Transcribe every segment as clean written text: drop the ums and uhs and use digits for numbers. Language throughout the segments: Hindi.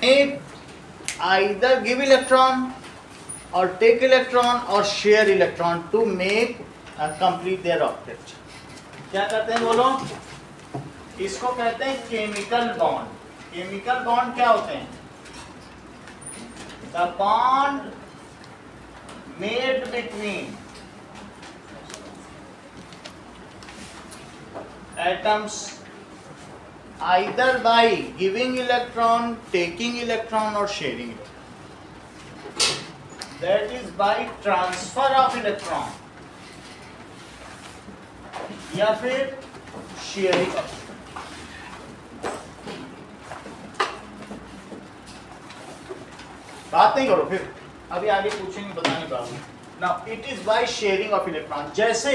either give electron or take electron or share electron to make complete their object. क्या कहते हैं बोलो? इसको कहते हैं केमिकल बॉन्ड. केमिकल बॉन्ड क्या होते हैं? The bond made between atoms either by giving electron, taking electron or sharing electron. That is by transfer of electron या फिर sharing of. बात नहीं करो फिर, अभी आगे पूछेंगे बता नहीं पाऊंगा. Now it is by sharing of electron. जैसे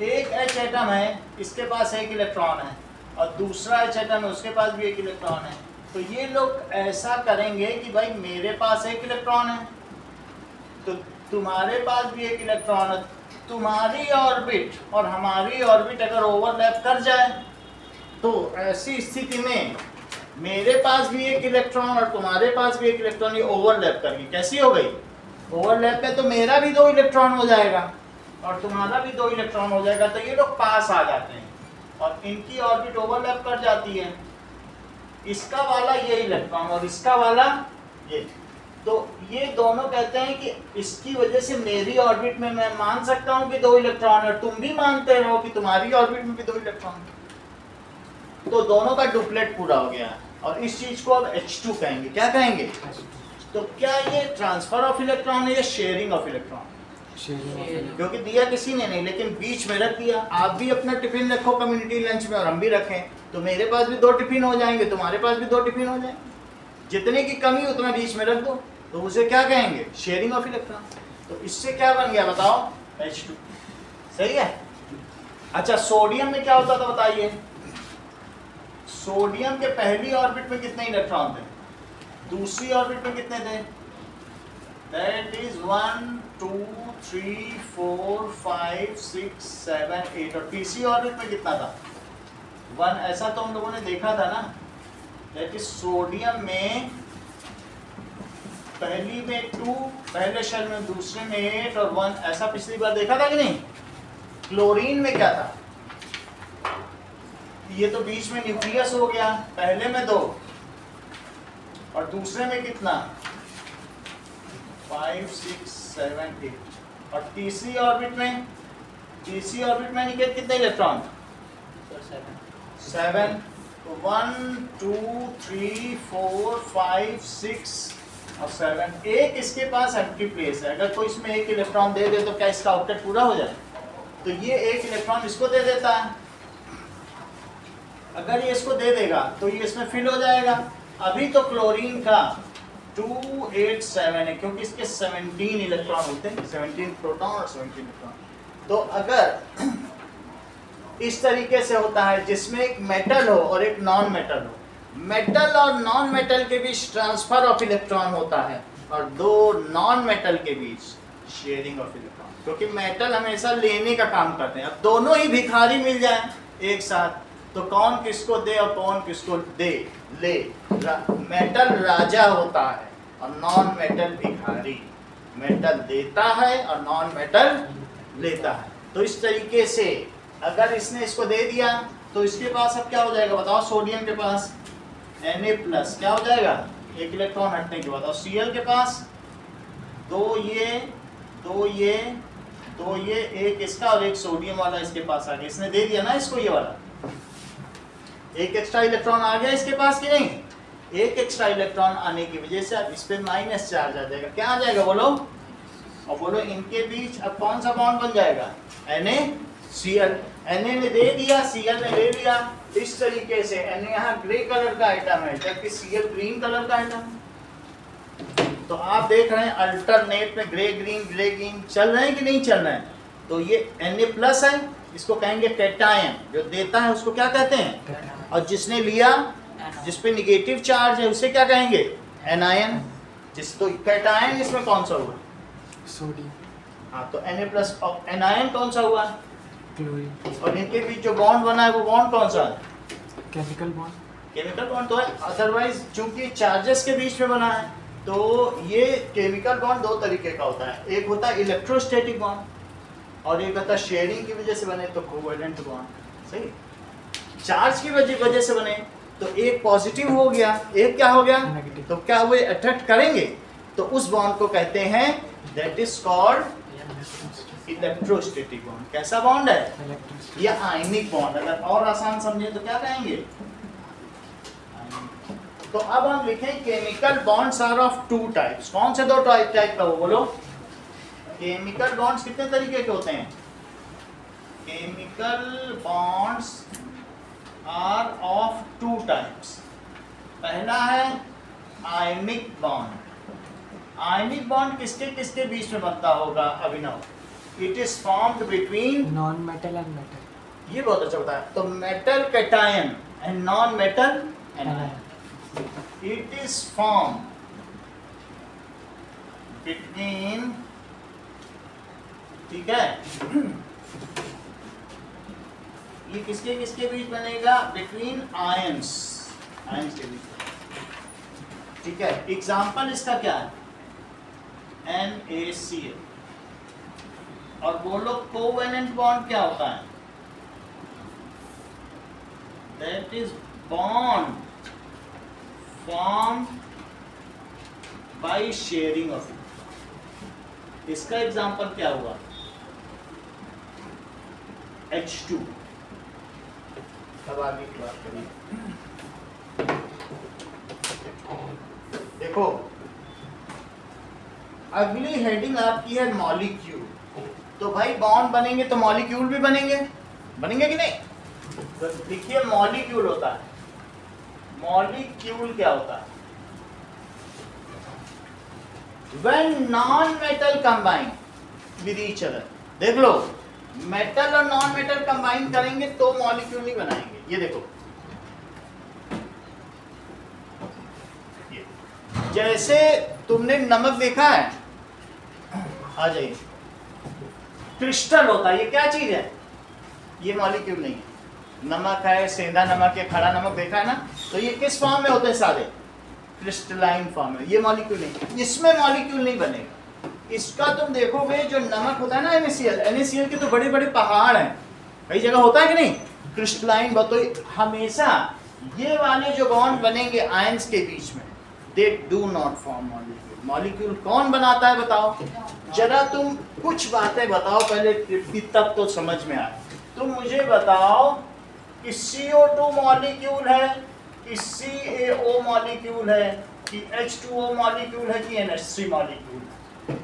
एक H एटम है, इसके पास एक इलेक्ट्रॉन है और दूसरा H एटम है, उसके पास भी एक इलेक्ट्रॉन है. तो ये लोग ऐसा करेंगे कि भाई मेरे पास एक इलेक्ट्रॉन है तो तुम्हारे पास भी एक इलेक्ट्रॉन है. तुम्हारी ऑर्बिट और हमारी ऑर्बिट अगर ओवरलैप कर जाए तो ऐसी स्थिति में मेरे पास भी एक इलेक्ट्रॉन और तुम्हारे पास भी एक इलेक्ट्रॉन, ये ओवरलैप कर गई. कैसी हो गई? ओवरलैप में तो मेरा भी 2 इलेक्ट्रॉन हो जाएगा और तुम्हारा भी 2 इलेक्ट्रॉन हो जाएगा. तो ये लोग पास आ जाते हैं और इनकी ऑर्बिट ओवरलैप कर जाती है. इसका वाला ये इलेक्ट्रॉन और इसका वाला ये. तो ये दोनों कहते हैं कि इसकी वजह से मेरी ऑर्बिट में मैं मान सकता हूँ कि 2 इलेक्ट्रॉन और तुम भी मानते रहो कि तुम्हारी ऑर्बिट में भी 2 इलेक्ट्रॉन. तो दोनों का डुप्लेट पूरा हो गया और इस चीज को अब H2 कहेंगे. क्या कहेंगे? तो क्या ये ट्रांसफर ऑफ इलेक्ट्रॉन है या शेयरिंग ऑफ इलेक्ट्रॉन? क्योंकि दिया किसी ने नहीं, लेकिन बीच में रख दिया. आप भी अपना टिफिन रखो कम्युनिटी लंच में और हम भी रखें तो मेरे पास भी 2 टिफिन हो जाएंगे, तुम्हारे पास भी 2 टिफिन हो जाएंगे. जितने की कमी उतना बीच में रख दो तो उसे क्या कहेंगे? Sharing of electron. तो इससे क्या बन गया बताओ? H2. सही है. अच्छा, सोडियम में क्या होता था बताइए? सोडियम के पहली ऑर्बिट में कितने इलेक्ट्रॉन थे? दूसरी ऑर्बिट में कितने थे? That is 1 2 3 4 5 6 7 8. और तीसरी ऑर्बिट में कितना था? 1. ऐसा तो हम लोगों ने देखा था ना. दैट इज सोडियम में पहली में 2, पहले शेल में, दूसरे में 8 और 1. ऐसा पिछली बार देखा था कि नहीं? क्लोरीन में क्या था? ये तो बीच में न्यूक्लियस हो गया. पहले में 2 और दूसरे में कितना? 5 6 7 8. और तीसरी ऑर्बिट में निकले कितने इलेक्ट्रॉन? 7. तो 1 2 3 4 5 6 और 7. एक इसके पास एम्प्टी प्लेस है. अगर कोई इसमें एक इलेक्ट्रॉन दे दे तो क्या इसका आउटलेट पूरा हो जाए? तो ये एक इलेक्ट्रॉन इसको दे देता है. अगर ये इसको दे देगा तो ये इसमें फिल हो जाएगा. अभी तो क्लोरीन का 2 8 7 है क्योंकि इसके 17 इलेक्ट्रॉन होते हैं, 17 प्रोटॉन और 17 इलेक्ट्रॉन. तो अगर इस तरीके से होता है जिसमें एक मेटल हो और एक नॉन मेटल हो, मेटल और नॉन मेटल के बीच ट्रांसफर ऑफ इलेक्ट्रॉन होता है और 2 नॉन मेटल के बीच शेयरिंग ऑफ इलेक्ट्रॉन. क्योंकि मेटल हमेशा लेने का काम करते हैं. अब दोनों ही भिखारी मिल जाए एक साथ तो कौन किसको दे और कौन किसको दे ले. मेटल राजा होता है और नॉन मेटल भिखारी. मेटल देता है और नॉन मेटल लेता है. तो इस तरीके से अगर इसने इसको दे दिया तो इसके पास अब क्या हो जाएगा बताओ? सोडियम के पास Na+ क्या हो जाएगा? एक इलेक्ट्रॉन हटने के बाद. और Cl के पास 2 ये 2 ये 2 ये, एक इसका और एक सोडियम वाला इसके पास आ गया. इसने दे दिया ना इसको ये वाला. एक एक्स्ट्रा इलेक्ट्रॉन आ गया इसके पास कि नहीं? एक एक्स्ट्रा इलेक्ट्रॉन आने की वजह से अब इस पे माइनस चार्ज आ जाएगा. क्या आ जाएगा बोलो? और बोलो इनके बीच अब कौन सा बॉन्ड बन जाएगा? NaCl. Na ने दे दिया, Cl ने ले लिया. इस तरीके से Na यहाँ ग्रे कलर का आइटम है जबकि Cl ग्रीन कलर का आइटम है. तो आप देख रहे हैं अल्टरनेट में ग्रे ग्रीन चल रहे हैं कि नहीं चल रहे हैं? तो ये Na+ है, इसको कहेंगे कैटायन. जो देता है उसको क्या कहते हैं? और जिसने लिया, जिस पे निगेटिव चार्ज है उसे क्या कहेंगे? एनायन. जिस तो कैटायन इसमें कौन सा हुआ? सोडियम. हाँ, तो Na+ और एनायन कौन सा हुआ? क्लोरीन. और इनके बीच जो बॉन्ड बना है वो बॉन्ड कौन सा है? Chemical bond. केमिकल बॉन्ड तो है, अदरवाइज चूंकि चार्जेस के बीच में बना है तो ये केमिकल बॉन्ड दो तरीके का होता है, एक होता है इलेक्ट्रोस्टैटिक बॉन्ड और एक होता है शेयरिंग की वजह से बने तो कोवैलेंट बॉन्ड। सही, चार्ज की वजह से बने तो एक पॉजिटिव हो गया, एक क्या हो गया नेगेटिव, तो क्या वो अट्रैक्ट करेंगे, तो उस बॉन्ड को कहते हैं that is called electrostatic bond. कैसा बॉन्ड है, या आयनिक बॉन्ड। अगर और आसान समझे तो क्या कहेंगे, तो अब हम लिखें chemical bonds are of two types. कौन से दो टाइप का, वो बोलो। केमिकल बॉन्ड्स कितने तरीके के होते हैं, chemical bonds are of two types. पहला है आयनिक बॉन्ड। आयनिक बॉन्ड किसके किसके बीच में बनता होगा Abhinav, it is formed between non metal and metal. ये बहुत अच्छा बताया, तो metal cation and non metal anion. It is formed between, ठीक है, ये किसके किसके बीच बनेगा, बिटवीन आयंस, आयंस के बीच। ठीक है, एग्जाम्पल इसका क्या है, NaCl। और बोलो कोवेलेंट बॉन्ड क्या होता है, that is bond formed by sharing of it। इसका एग्जांपल क्या हुआ, H2। अब आगे की बात करिए। देखो अगली हेडिंग आपकी है मॉलिक्यूल। तो भाई बॉन्ड बनेंगे तो मॉलिक्यूल भी बनेंगे, बनेंगे कि नहीं। तो देखिए मॉलिक्यूल होता है, मॉलिक्यूल क्या होता है, when non-metal combine with each other। देख लो, मेटल और नॉन मेटल कंबाइन करेंगे तो मॉलिक्यूल नहीं बनाएंगे। ये देखो, ये जैसे तुमने नमक देखा है, आ जाइए, क्रिस्टल होता है, ये क्या चीज है, ये मॉलिक्यूल नहीं है। नमक है, सेंधा नमक है, खड़ा नमक देखा है ना, तो ये किस फॉर्म में होते हैं, सारे क्रिस्टलाइन फॉर्म में। ये मॉलिक्यूल नहीं, इसमें मॉलिक्यूल नहीं बनेगा। इसका तुम देखोगे जो नमक होता है ना NaCl, NaCl के तो बड़े बड़े पहाड़ हैं, कई जगह होता है कि नहीं, क्रिस्टलाइन। तो हमेशा ये वाले जो बॉन्ड बनेंगे आयंस के बीच में, they do not form molecule. Molecule कौन बनाता है बताओ, जरा तुम कुछ बातें बताओ पहले, तब तो समझ में आए। तुम मुझे बताओ कि CO2 मॉलिक्यूल है कि CaO मॉलिक्यूल है कि H2O मॉलिक्यूल है कि NH3 मॉलिक्यूल है,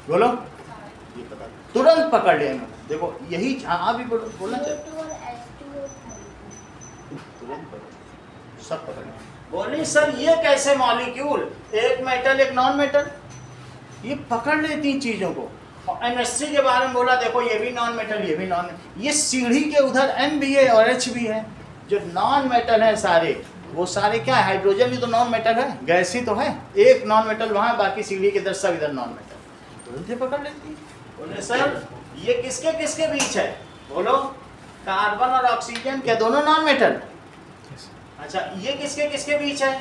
बोलो। ये पता तुरंत पकड़ लिया। देखो यही, हाँ भी बोलना चाहिए, तुरंत पकड़, सब पकड़ लिया। बोले सर ये कैसे मॉलिक्यूल, एक मेटल एक नॉन मेटल, ये पकड़ लेती चीजों को। NH3 के बारे में बोला, देखो ये भी नॉन मेटल, ये भी नॉन, ये सीढ़ी के उधर M भी है और H भी है। जो नॉन मेटल है सारे, वो सारे क्या है, हाइड्रोजन भी तो नॉन मेटल है, गैस ही तो है, एक नॉन मेटल वहाँ, बाकी सीढ़ी के इधर सब इधर नॉन मेटल, तुरंत पकड़ लेती। बोले सर ये किसके किसके बीच है, बोलो कार्बन और ऑक्सीजन, क्या दोनों नॉन मेटल। अच्छा ये किसके किसके बीच है,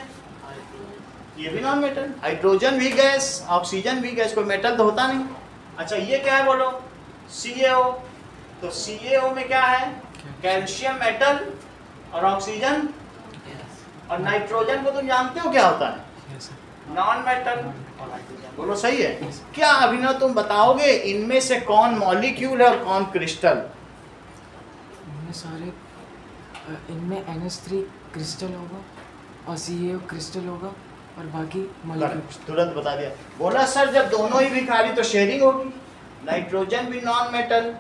ये भी नॉन मेटल, हाइड्रोजन भी गैस, ऑक्सीजन भी गैस, कोई मेटल तो होता नहीं। अच्छा ये क्या है बोलो, CaO। तो CaO में क्या है, कैल्शियम मेटल और ऑक्सीजन, और नाइट्रोजन को तुम जानते हो क्या होता है, नॉन मेटल। बोलो सही है। क्या अभिनव तुम बताओगे इनमें से कौन मॉलिक्यूल है और कौन क्रिस्टल। इनमें सारे, इनमें NH3 क्रिस्टल होगा और CaO क्रिस्टल होगा और बाकी मॉलिक्यूल। तुरंत बता दिया। बोला सर जब दोनों ही भिखारी तो शेयरिंग होगी, नाइट्रोजन भी नॉन मेटल,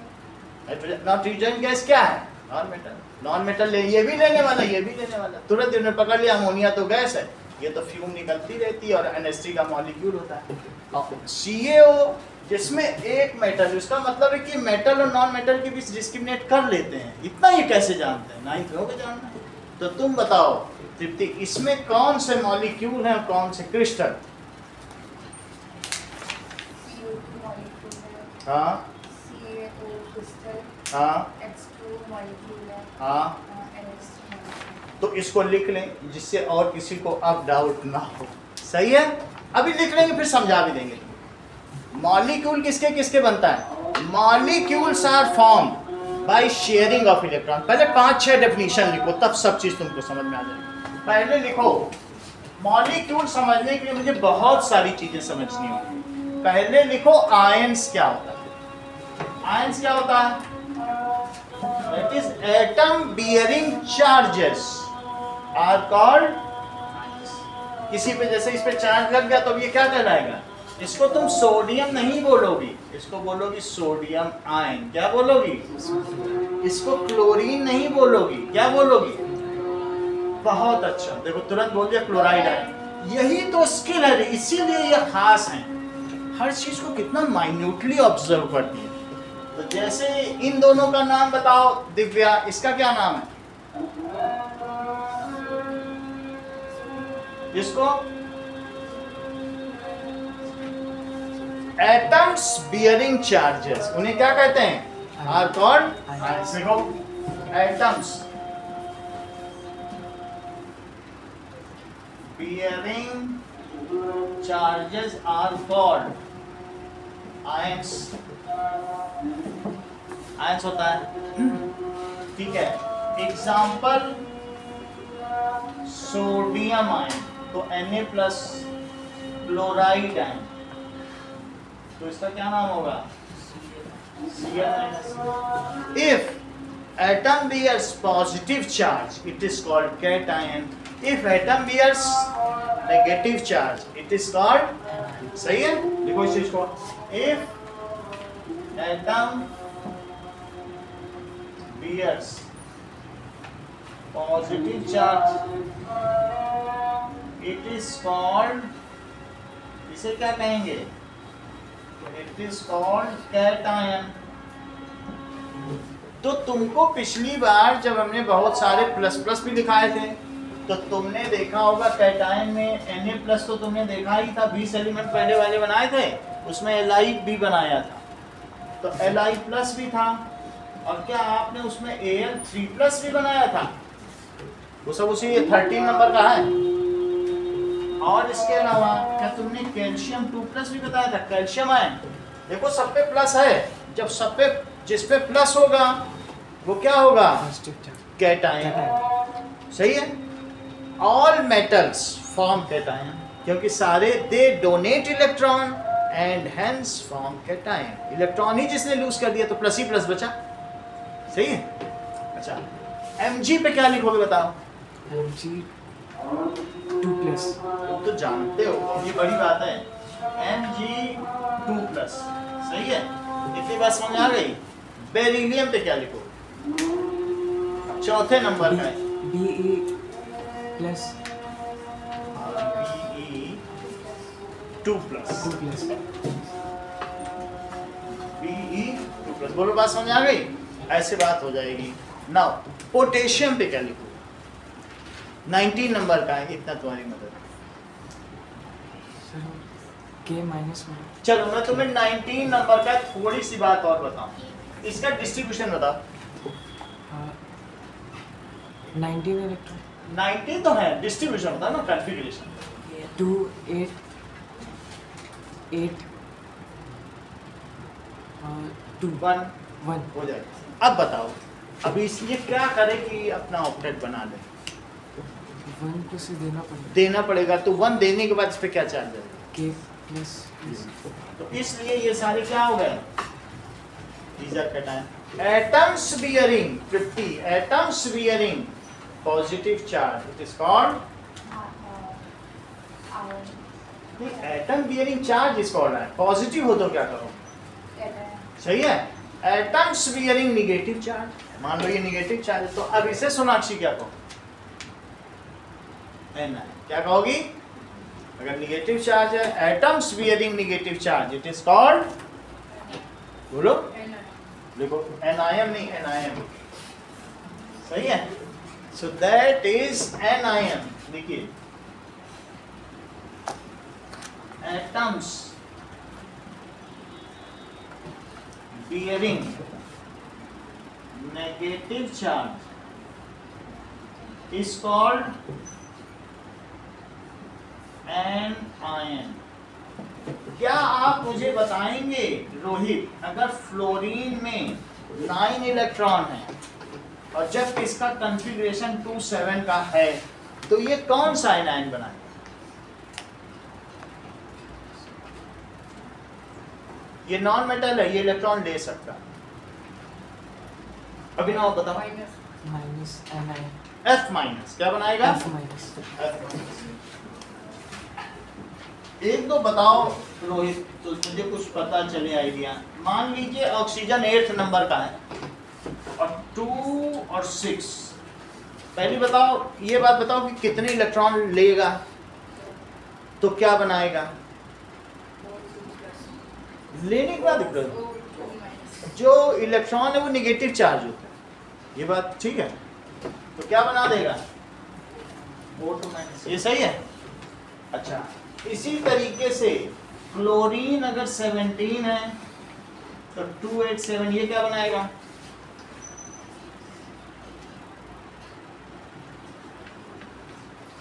नाइट्रोजन गैस क्या है, नॉन मेटल, नॉन मेटल ये भी लेने वाला, ये भी लेने वाला, तुरंत इन्होंने पकड़ लिया, अमोनिया तो गैस है, ये तो फ्यूम निकलती रहती है और NH3 का मॉलिक्यूल होता है। CaO जिसमें एक मेटल, उसका मतलब है कि मेटल और नॉन मेटल के बीच डिस्क्रिमिनेट कर लेते हैं। इतना ये कैसे जानते हैं, नाइन्थ में होगा जानना। तो तुम बताओ तृप्ति, इसमें कौन से मॉलिक्यूल हैं और कौन से क्रिस्टल। हाँ हाँ हाँ तो इसको लिख लें जिससे और किसी को अब डाउट ना हो। सही है, अभी लिख लेंगे फिर समझा भी देंगे। मॉलिक्यूल किसके किसके बनता है? Molecules are form by sharing of electron. पहले 5-6 डेफिनेशन लिखो तब सब चीज तुमको समझ में आ जाएगी। पहले लिखो, मॉलिक्यूल समझने के लिए मुझे बहुत सारी चीजें समझनी होगी। पहले लिखो आयंस क्या होता है। आयंस क्या होता है? That is atom bearing charges are called. किसी पे जैसे इस पे चार्ज लग गया तो ये क्या कहलाएगा? इसको तुम सोडियम नहीं बोलोगी, इसको बोलोगी सोडियम आयन। क्या बोलोगी? इसको क्लोरीन नहीं बोलोगी, क्या बोलोगी? बहुत अच्छा, देखो तुरंत बोल दिया क्लोराइड आयन। यही तो स्किल है, इसीलिए ये खास है। हर चीज को कितना माइन्यूटली ऑब्जर्व करती है। तो जैसे इन दोनों का नाम बताओ। दिव्या, इसका क्या नाम है? इसको एटम्स बियरिंग चार्जेस, उन्हें क्या कहते हैं? Are called ions. देखो atoms bearing charges are called ions. Ions होता है, ठीक है। एग्जाम्पल सोडियम आयन, तो Na+ क्लोराइड आयन, तो इसका क्या नाम होगा? Cl-. If atom bears positive charge, it is called cation. If atom bears negative charge, it is called. सही है, देखो इस चीज को। If atom bears positive charge, it is called. इसे क्या कहेंगे? It is called cation. तो तुमको पिछली बार जब हमने बहुत सारे प्लस भी दिखाए थे तो तुमने देखा होगा कैटायन में Na+ तो तुमने देखा ही था, 20 एलिमेंट पहले वाले बनाए थे, उसमें Li भी बनाया था, तो Li+ भी था। और क्या आपने उसमें Al3+ भी बनाया था? वो सब उसी 13 नंबर का है। और इसके अलावा क्या तुमने कैल्शियम 2+ भी बताया था? कैल्शियम आयन, देखो सब पे प्लस है, जब सब पे जिस पे प्लस होगा वो क्या होगा? कैटायन। सही है। ऑल मेटल्स फॉर्म कैटायन, क्योंकि सारे they donate electron and hence form cation. Electron ही जिसने लूज कर दिया तो प्लस ही प्लस बचा। सही है। अच्छा, Mg पे क्या लिखोगे बताओ? Mg2+। तो जानते हो, ये बड़ी बात है। Mg2+, सही है। इतनी बात समझ आ गई। बेरिलियम पे क्या लिखो? चौथे नंबर का है Be2+। Be2+, बोलो बात समझ आ गई? ऐसे बात हो जाएगी। नाउ पोटेशियम पे क्या लिखो? 19 नंबर का है, इतना तुम्हारी मदद। K-1। चलो मैं तुम्हें 19 नंबर का थोड़ी सी बात और बताऊं। इसका डिस्ट्रीब्यूशन बताओ। 19 इलेक्ट्रॉन। 19 तो है, डिस्ट्रीब्यूशन होता है ना, कॉन्फ़िगरेशन। 2 8 8 2 1 हो जाएगा। अब बताओ, अभी इसलिए क्या करे कि अपना ऑक्टेट बना ले? 1 को से देना पड़ेगा, तो 1 देने के बाद इस पे क्या चार्ज है? K+। तो इसलिए ये सारे क्या हो गए? These are cation. Atoms bearing 50 atoms bearing positive charge, it is called. Atom bearing charge इसको हो रहा है, पॉजिटिव हो तो क्या करो? सही है। एटम्स बियरिंग निगेटिव चार्ज, मान लो ये निगेटिव चार्ज, तो अब इसे सोनाक्षी क्या कहो? Ni। क्या कहोगी? अगर निगेटिव चार्ज है, atoms bearing negative charge, it is called, बोलो, देखो एनायन नहीं एनायन। सही है। So that is anion. देखिए atoms bearing negative charge is called anion। क्या आप मुझे बताएंगे रोहित, अगर फ्लोरीन में 9 इलेक्ट्रॉन है और जब इसका कॉन्फ़िगरेशन 2,7 का है तो ये कौन सा एनायन बनाएगा? ये नॉन मेटल है, ये इलेक्ट्रॉन ले सकता। अभिनव बताओ। Minus anion. F माइनस क्या बनाएगा? F minus. एक दो बताओ रोहित, तो मुझे कुछ पता चले आइडिया। मान लीजिए ऑक्सीजन 8th नंबर का है और 2 और 6, पहली बताओ ये बात बताओ कि कितने इलेक्ट्रॉन लेगा तो क्या बनाएगा? लेने के बाद जो इलेक्ट्रॉन है वो निगेटिव चार्ज होता है, ये बात ठीक है, तो क्या बना देगा? 4 ये सही है। अच्छा, इसी तरीके से क्लोरीन अगर 17 है तो 287 ये क्या बनाएगा?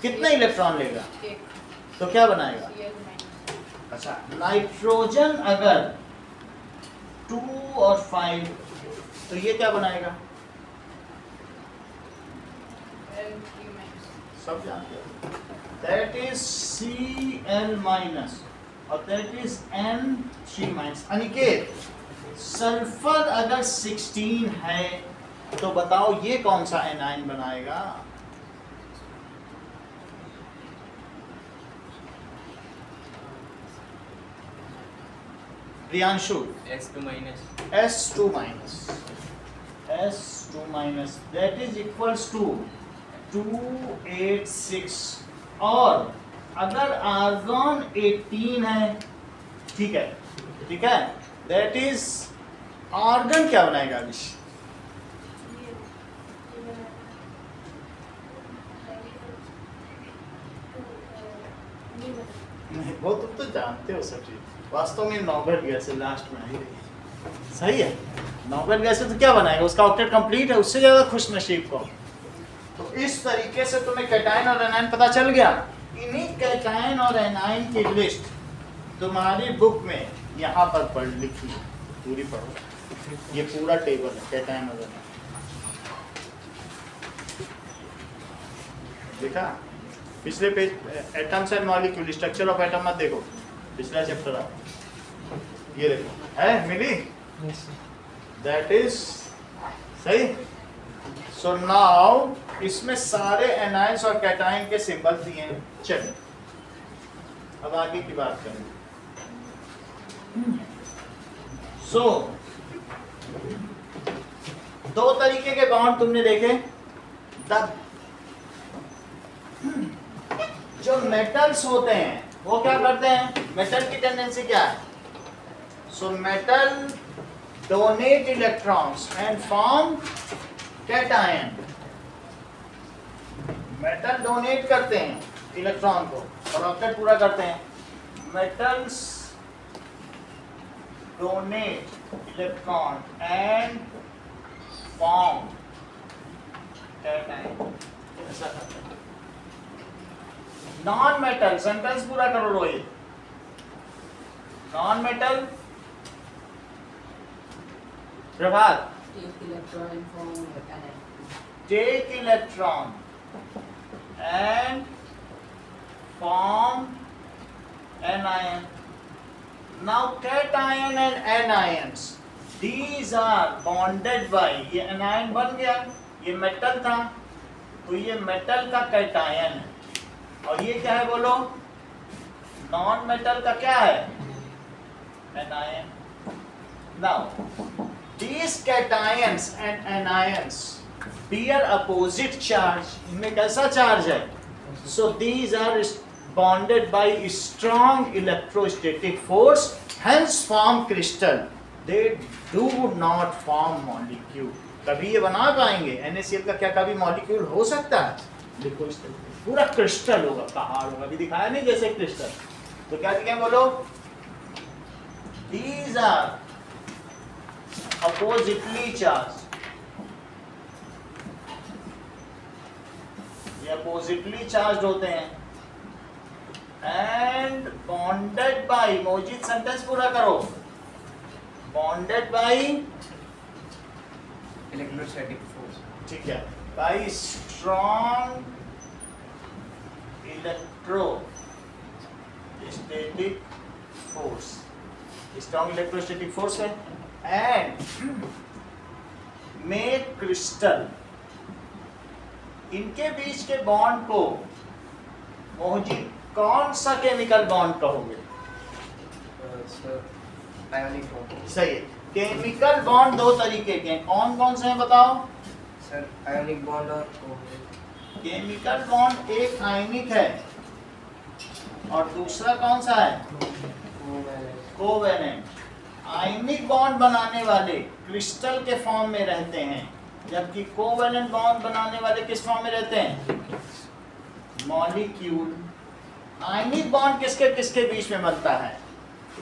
कितना इलेक्ट्रॉन लेगा तो क्या बनाएगा? अच्छा, नाइट्रोजन अगर 2 और 5 तो ये क्या बनाएगा? सब जानते हो, दैट इज Cl माइनस और that is N3 minus. Aniket, sulphur अगर 16 है तो बताओ ये कौन सा एनायन बनाएगा? Priyanshu, S2 minus. S2 minus, S2 minus that is equals to 286 और अगर आर्गन 18 है, ठीक है, ठीक है, दैट इज आर्गन क्या बनाएगा? अभी वो तुम तो जानते हो सब चीज। वास्तव में नोबेल गैस है, लास्ट में आई रही, सही है। नोबेल गैस है तो क्या बनाएगा? उसका ऑक्टेट कंप्लीट है, उससे ज्यादा खुश नसीब को। तो इस तरीके से तुम्हें कैटायन और एनायन पता चल गया। इन्हीं कैटायन और एनायन की लिस्ट तुम्हारी बुक में यहाँ पर पढ़ लिखी, पूरी पढ़ो, ये पूरा टेबल है कैटायन और एनायन। देखा पिछले page, atoms and molecule, structure of atom मत देखो, पिछला चैप्टर आप ये देखो, है मिली? दैट इज सही। सो नाउ इसमें सारे एनायंस और कैटायन के सिंबल दिए हैं। चलिए अब आगे की बात करें। सो दो तरीके के बॉन्ड तुमने देखे। जो मेटल्स होते हैं वो क्या करते हैं? मेटल की टेंडेंसी क्या है? So metal donate electrons and form cation. Metal donate करते हैं इलेक्ट्रॉन को और ऑक्टेट पूरा करते हैं। Metals donate electron and form cation, ऐसा करते हैं। नॉन मेटल, सेंटेंस पूरा करो Rohit. Non metal, Prabhat, take electron and form anion. Now cation and anions, these are bonded by, ये anion बन गया, ये मेटल था तो ये मेटल का कैटायन है और ये क्या है बोलो? नॉन मेटल का क्या है? Anion. Now these cations and anions bear opposite charge। इनमें कैसा चार्ज है? so these are bonded by strong electrostatic force, hence form crystal, they do not form molecule। कभी ये बना पाएंगे? NaCl का क्या कभी मॉलिक्यूल हो सकता है? देखो इस तरीके पूरा क्रिस्टल होगा, पहाड़ होगा, अभी दिखाया नहीं जैसे क्रिस्टल। तो क्या दिखाएं बोलो? these are oppositely charged oppositely charge होते हैं एंड बॉन्डेड बाई, मौजूद सेंटेंस पूरा करो, बॉन्डेड बाई इलेक्ट्रोस्टैटिक फोर्स, ठीक है, by strong electrostatic force, strong electrostatic force है एंड मेक क्रिस्टल, इनके बीच के बॉन्ड को मोहजी कौन सा केमिकल बॉन्ड कहोगे? Ionic bond. सही है। केमिकल बॉन्ड दो तरीके के हैं, कौन कौन से हैं बताओ? सर आयोनिक बॉन्ड और केमिकल बॉन्ड एक आयनिक है और दूसरा कौन सा है? कोवेलेंट। आयनिक बॉन्ड बनाने वाले क्रिस्टल के फॉर्म में रहते हैं, जबकि कोवेलेंट बॉन्ड बनाने वाले किस फॉर्म में रहते हैं? मॉलिक्यूल। आयनिक बॉन्ड किसके किसके बीच में बनता है?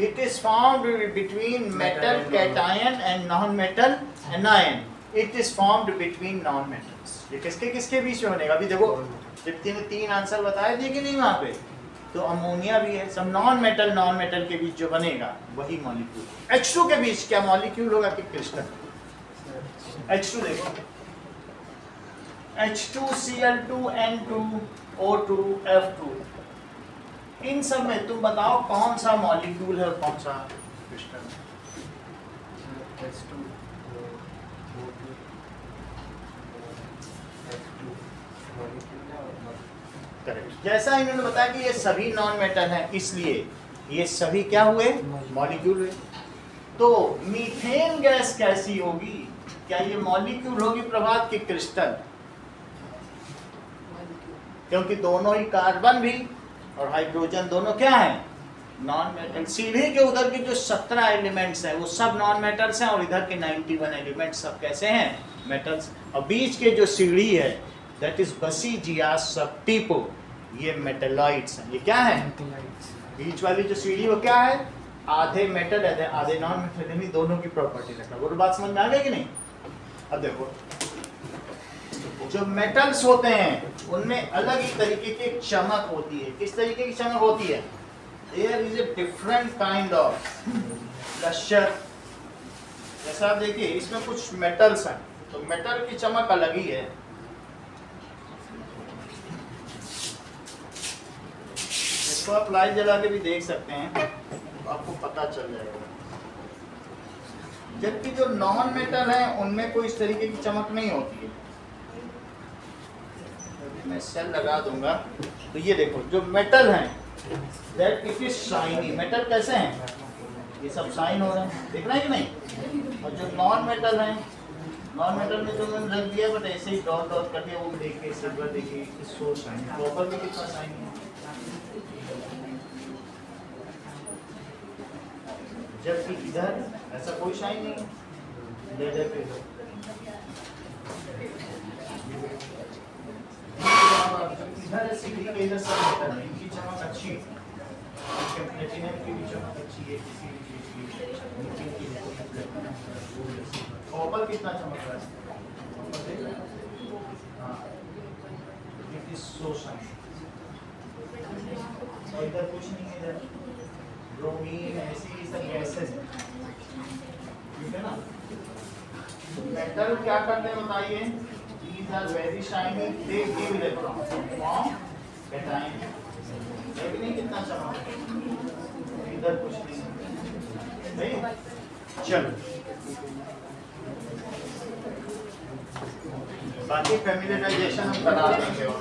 It is formed between metal cation and non metal anion. It is formed between non metals. ये किसके किसके बीच में बनेगा? अभी देखो दीप्ति ने 3 आंसर बताए थे कि नहीं वहां पे, तो अमोनिया भी है। सब नॉन मेटल के बीच जो बनेगा वही मॉलिक्यूल। H2 के बीच क्या मॉलिक्यूल होगा कि क्रिस्टल? H2 देखो, H2Cl2N2O2F2, इन सब में तुम बताओ कौन सा मॉलिक्यूल है और कौन सा क्रिस्टल? करेक्ट। जैसा इन्होंने बताया कि ये सभी नॉन मेटल हैं, इसलिए ये सभी क्या हुए? मॉलिक्यूल हुए। तो मीथेन गैस कैसी होगी? क्या ये मॉलिक्यूल होगी प्रभात की क्रिस्टल? क्योंकि दोनों ही कार्बन भी और हाइड्रोजन दोनों क्या है? Non metal. सीढ़ी के उधर के जो 17 एलिमेंट्स हैं वो सब नॉन मेटल्स हैं और इधर के 91 एलिमेंट्स सब कैसे हैं? मेटल्स। और बीच के जो सीढ़ी है दैट इज बसीजिया सबटिपो, ये मेटलॉइड्स हैं। ये क्या है? बीच वाली जो सीढ़ी वो क्या है? आधे मेटल है आधे नॉन मेटल, यानी दोनों की प्रॉपर्टी रखना। वो बात समझ में आ गई कि नहीं? अब देखो जो मेटल्स होते हैं उनमें अलग ही तरीके की चमक होती है। किस तरीके की चमक होती है? There is a different kind of lustre. जैसा आप देखिए इसमें कुछ मेटल्स हैं तो मेटल की चमक अलग ही है। इसको आप लाइट जला के भी देख सकते हैं तो आपको पता चल जाएगा। जबकि जो नॉन मेटल है उनमें कोई इस तरीके की चमक नहीं होती है। मैं सेल लगा दूंगा तो ये देखो जो मेटल हैं that it is shiny. Metal कैसे हैं? ये सब शाइन हो रहे हैं, देख रहे हैं कि नहीं? और जो नॉन मेटल हैं, नॉन मेटल में जो मैंने रख दिया बट ऐसे ही डॉट डॉट कर दिया, वो देखिए सिल्वर देखिए सो शाइन। कॉपर भी कितना शाइन है, जबकि इधर ऐसा कोई शाइन नहीं है। लेदर पे इधर सीढ़ी के इधर सब मेटल है, इनकी चमक अच्छी है। प्लेटिनम की भी चमक अच्छी है, किसी भी चीज की। कॉपर कितना चमक रहा है? हाँ, इट इज सो शाइन। और इधर कुछ नहीं है, इधर ब्रोमीन ऐसी सब गैसेस हैं, ठीक है ना? मेटल क्या करते हैं बताइए? These are very shiny. They give electron from cation. देखिए कितना चमक, इधर कुछ नहीं। चलो बाकी फैमिलियराइजेशन हम करा देंगे। और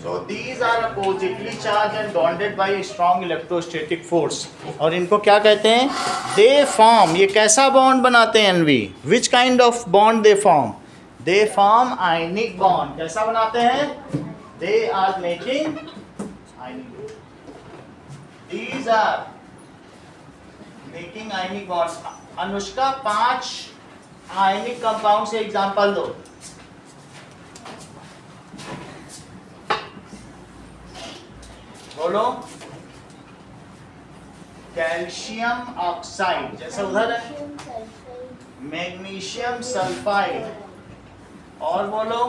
So these are oppositely charged and bonded by a strong electrostatic force. और इनको क्या कहते हैं? They form. ये कैसा बॉन्ड बनाते हैं NV? Which kind of bond they form? They form ionic bond. कैसा बनाते हैं? They are making ionic. These are making ionic bonds. Anushka 5 ionic compound से एग्जांपल दो। बोलो। कैल्शियम ऑक्साइड जैसा उधर है, मैग्नीशियम सल्फाइड, और बोलो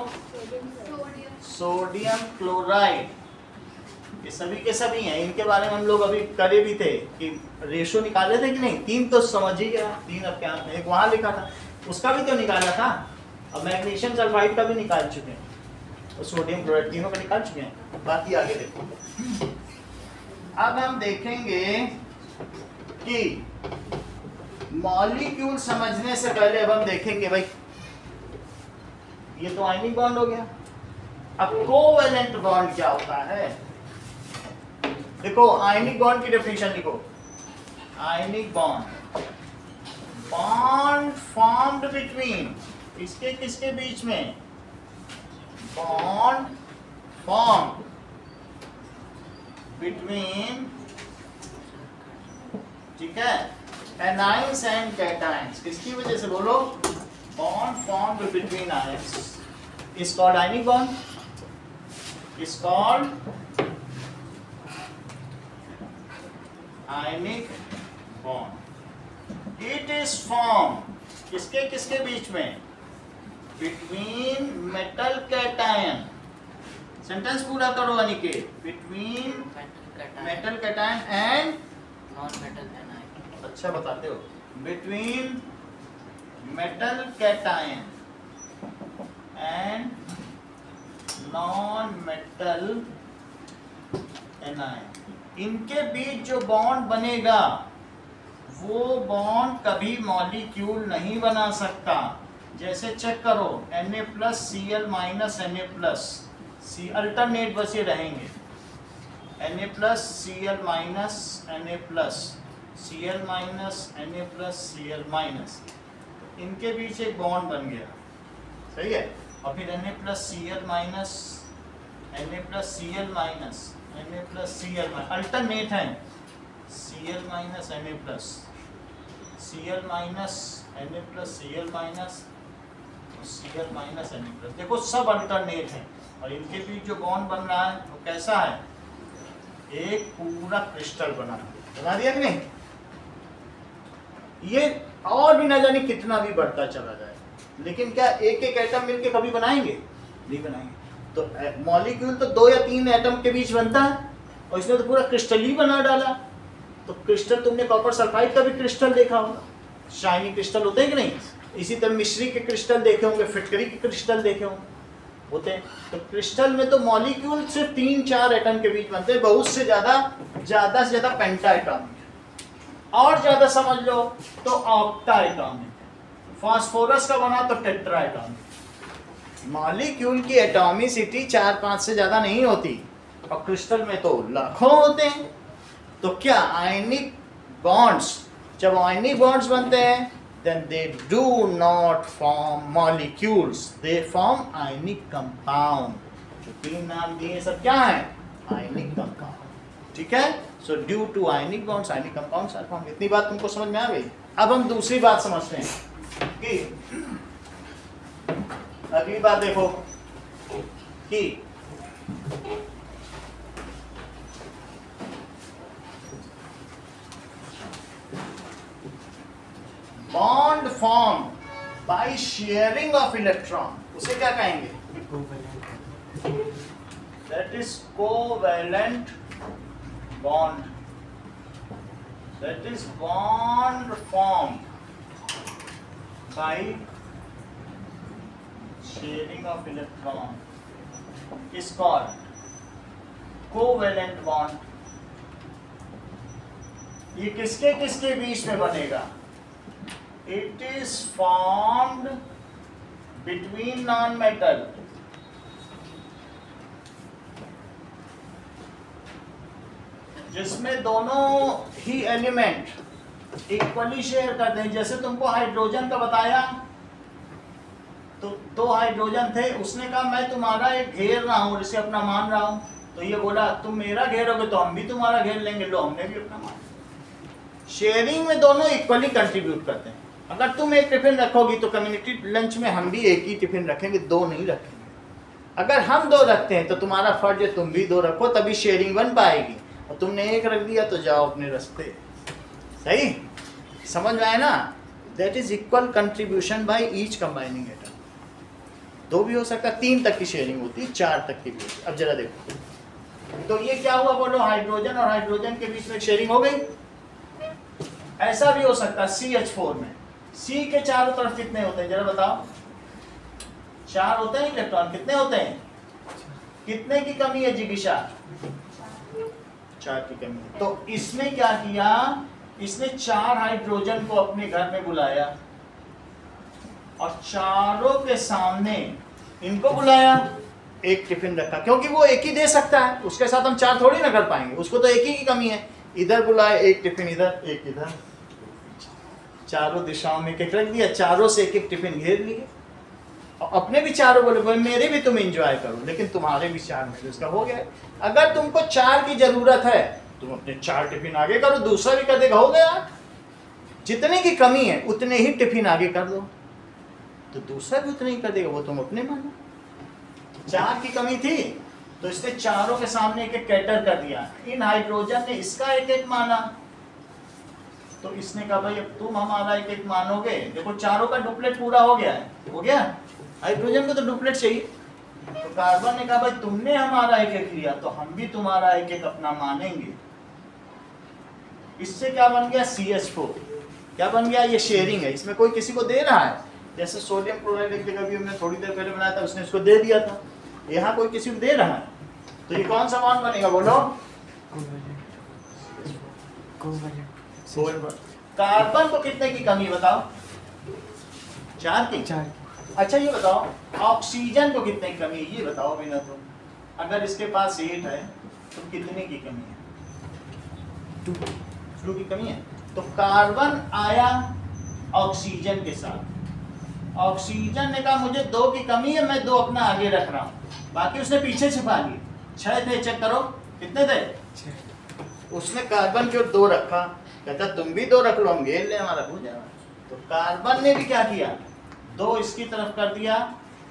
सोडियम क्लोराइड। ये सभी के सभी हैं। इनके बारे में हम लोग अभी करे भी थे कि रेशो निकाले थे कि नहीं। 3 तो समझ ही गया, 3 अब क्या, एक वहां लिखा था उसका भी तो निकाला था। अब मैग्नीशियम सल्फाइड का भी निकाल चुके हैं और सोडियम क्लोराइड, तीनों का निकाल चुके हैं। बाकी आगे देखो। अब हम देखेंगे कि मॉलिक्यूल समझने से पहले अब हम देखेंगे भाई, ये तो आयनिक बॉन्ड हो गया। अब कोवेलेंट बॉन्ड क्या होता है? देखो आयनिक बॉन्ड की डेफिनेशन लिखो। Ionic bond, bond formed between, इसके किसके बीच में? बॉन्ड फॉर्म्ड बिटवीन, ठीक है, एनाइंस एंड कैटाइंस। किसकी वजह से? बोलो। Bond formed between ions is called ionic bond, is called ionic bond. It is form किसके किसके बीच में? Between metal cation. सेंटेंस पूरा करो Aniket. Between metal cation and non metal anion. अच्छा बताते हो। Between metal cation and non metal anion, इनके बीच जो बॉन्ड बनेगा वो बॉन्ड कभी मॉलिक्यूल नहीं बना सकता। जैसे चेक करो, Na+Cl- Na+, सी अल्टरनेट बस ये रहेंगे, Na+Cl-, Na+, Cl-, Na+, Cl-, इनके बीच एक बॉन्ड बन गया, सही है। और फिर Na+Cl-, Na+Cl-, अल्टरनेट है, Cl-, Na+, Cl-, Na+, Cl-, Na+। देखो सब अल्टरनेट है और इनके बीच जो बॉन्ड बन रहा है वो कैसा है? एक पूरा क्रिस्टल बना दिया कि नहीं? ये और भी ना जाने कितना भी बढ़ता चला जाए, लेकिन क्या एक एक एटम मिलके कभी बनाएंगे? नहीं बनाएंगे। तो मॉलिक्यूल तो 2 या 3 एटम के बीच बनता है और इसने तो पूरा क्रिस्टल ही बना डाला। तो क्रिस्टल, तुमने कॉपर सल्फाइड का भी क्रिस्टल देखा होगा, शाइनी क्रिस्टल होते हैं कि नहीं? इसी तरह मिश्री के क्रिस्टल देखे होंगे, फिटकरी के क्रिस्टल देखे होंगे, होते हैं। तो क्रिस्टल में तो मॉलिक्यूल सिर्फ 3-4 एटम के बीच बनते हैं, बहुत से ज्यादा से ज्यादा पेंटा एटॉमिक, और ज्यादा समझ लो तो ऑक्टा एटॉमिक। फास्फोरस का बना तो टेट्रा एटॉमिक। मॉलिक्यूल की एटॉमिसिटी 4-5 से ज्यादा नहीं होती और क्रिस्टल में तो लाखों होते हैं। तो क्या आयनिक बॉन्ड्स, जब आयनिक बॉन्ड्स बनते हैं then they do not form molecules, they form ionic compound। जो 3 नाम दिए सब क्या है? ionic compound, ठीक है। so due to ionic bonds ionic compounds are formed। इतनी बात तुमको समझ में आ गई? अब हम दूसरी बात समझते हैं कि अगली बात देखो कि bond form by sharing of electron, उसे क्या कहेंगे? That is covalent bond. That is bond form by sharing of electron is called covalent bond. ये किसके किसके बीच में बनेगा? It is formed between non-metal, जिसमें दोनों ही एलिमेंट इक्वली शेयर करते हैं। जैसे तुमको हाइड्रोजन का बताया तो 2 हाइड्रोजन थे, उसने कहा मैं तुम्हारा एक घेर रहा हूं, जिसे अपना मान रहा हूं। तो ये बोला तुम मेरा घेरोगे तो हम भी तुम्हारा घेर लेंगे, लो हमने भी अपना मान। शेयरिंग में दोनों इक्वली कंट्रीब्यूट करते हैं। अगर तुम एक टिफिन रखोगी तो कम्युनिटी लंच में हम भी एक ही टिफिन रखेंगे, दो नहीं रखेंगे। अगर हम दो रखते हैं तो तुम्हारा फर्ज है तुम भी दो रखो, तभी शेयरिंग बन पाएगी। और तुमने एक रख दिया तो जाओ अपने रास्ते। सही समझ में आए ना? That is equal contribution by each combining atom. दो भी हो सकता है, 3 तक की शेयरिंग होती है, 4 तक की भी होती है। अब जरा देखो तो ये क्या हुआ बोलो, हाइड्रोजन और हाइड्रोजन के बीच में शेयरिंग हो गई। ऐसा भी हो सकता है CH4 में C के चारों तरफ कितने होते हैं जरा बताओ? 4 होते हैं इलेक्ट्रॉन। कितने होते हैं? कितने की कमी है जिगिशा? 4 की कमी है। तो इसने क्या किया, इसने 4 हाइड्रोजन को अपने घर में बुलाया और चारों के सामने इनको बुलाया, एक टिफिन रखा, क्योंकि वो एक ही दे सकता है, उसके साथ हम 4 थोड़ी ना कर पाएंगे, उसको तो एक ही की कमी है। इधर बुलाए, एक टिफिन इधर, एक इधर, चारों दिशाओं में एक रख दिया, चारों से एक एक टिफिन घेर लिए और अपने भी चारों बोले भाई मेरे भी तुम एंजॉय करो, लेकिन तुम्हारे भी 4 में उसका हो गया। अगर तुमको 4 की जरूरत है तुम अपने 4 टिफिन आगे करो, दूसरा भी कर देगा, हो गया। जितने की कमी है उतने ही टिफिन आगे कर दो तो दूसरा भी उतने ही कर देगा, वो तुम अपने मानो। 4 की कमी थी तो इसने चारों के सामने एक एक कैटर कर दिया। इन हाइड्रोजन ने इसका एक एक माना तो इसने कहा भाई अब तुम हमारा एक एक मानोगे। देखो चारों का डुप्लेट पूरा हो गया है, हो गया। हाइड्रोजन को तो डुप्लेट चाहिए, तो कार्बन ने कहा भाई तुमने हमारा एक एक लिया तो हम भी तुम्हारा एक एक अपना मानेंगे। इससे क्या बन गया, CH4 क्या बन गया, ये शेयरिंग है, इसमें कोई किसी को दे रहा है। जैसे सोडियम क्लोराइड एक जगह भी हमने थोड़ी देर पहले बनाया था, उसने इसको दे दिया था, यहाँ कोई किसी को दे रहा है, तो ये कौन सा बॉन्ड बनेगा बोलो? कार्बन को कितने की कमी बताओ? 4 की। अच्छा ये बताओ ऑक्सीजन को कितने की कमी है, ये बताओ बिना तुम। अगर इसके पास 8 है तो कितने की कमी है? 2 की कमी है। तो कार्बन आया ऑक्सीजन के साथ, ऑक्सीजन ने कहा मुझे 2 की कमी है, मैं 2 अपना आगे रख रहा हूँ, बाकी उसने पीछे छिपा लिए। 6 थे, चेक करो कितने थे? 6। उसने कार्बन के 2 रखा, कहता तुम भी 2 रख लो, हम घेर ले, हमारा हो जाएगा। तो कार्बन ने भी क्या किया, 2 इसकी तरफ कर दिया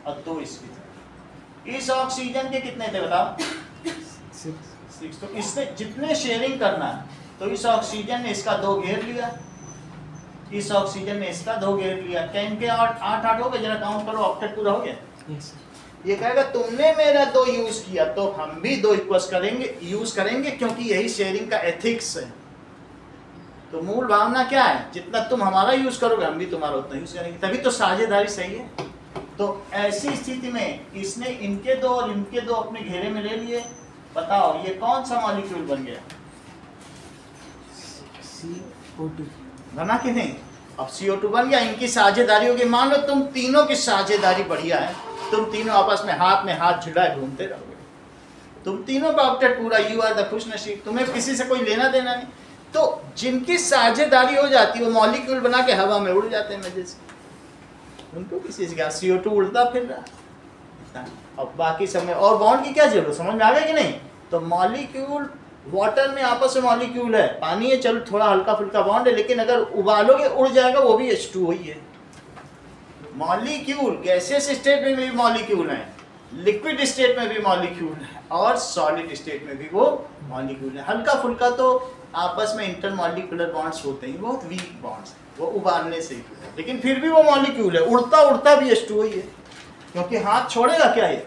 और 2 इसकी तरफ। इस ऑक्सीजन के कितने थे बताओ? 6। तो इसने जितने शेयरिंग करना है तो इस ऑक्सीजन ने इसका 2 घेर लिया, इस ऑक्सीजन ने इसका 2 घेर लिया। क्या इनके 8 हो गए? जरा काउंट करो, ऑक्टेट पूरा हो गया। yes. ये कहेगा तुमने मेरा 2 यूज किया तो हम भी 2 इक्वल यूज करेंगे, क्योंकि यही शेयरिंग का एथिक्स है। तो मूल भावना क्या है, जितना तुम हमारा यूज करोगे हम भी तुम्हारा उतना यूज करेंगे, तभी तो साझेदारी सही है। तो ऐसी स्थिति में इसने इनके 2 और इनके 2 अपने घेरे में ले लिए। बताओ ये कौन सा मॉलिक्यूल बन गया? CO2 बना कि नहीं? अब CO2 बन गया, इनकी साझेदारी होगी। मान लो तुम तीनों की साझेदारी बढ़िया है, तुम तीनों आपस में हाथ झुलाए घूमते रहोगे, तुम तीनों का ऑक्टेट पूरा, यू आर द खुशनसीब, तुम्हें किसी से कोई लेना देना नहीं। तो जिनकी साझेदारी हो जाती है वो मॉलिक्यूल बना के हवा में उड़ जाते हैं मजे से, उनको किसी से क्या, CO2 उड़ता फिर रहा। अब बाकी समय और बॉन्ड की क्या जरूरत, समझ में आ गया कि नहीं? तो मॉलिक्यूल वाटर में आपस में मॉलिक्यूल है, पानी है, चलो थोड़ा हल्का फुल्का बॉन्ड है, लेकिन अगर उबालोगे उड़ जाएगा, वो भी H2O ही है। मॉलिक्यूल गैसियस स्टेट में भी मॉलिक्यूल है, लिक्विड स्टेट में भी मॉलिक्यूल है, और सॉलिड स्टेट में भी वो मॉलिक्यूल है। हल्का फुल्का तो आपस में इंटरमॉलिक्यूलर बॉन्ड्स होते हैं, बहुत वीक बॉन्ड्स, वो उबालने से ही, लेकिन फिर भी वो मॉलिक्यूल है। उड़ता उड़ता भी H2O ही है, क्योंकि हाथ छोड़ेगा क्या, ये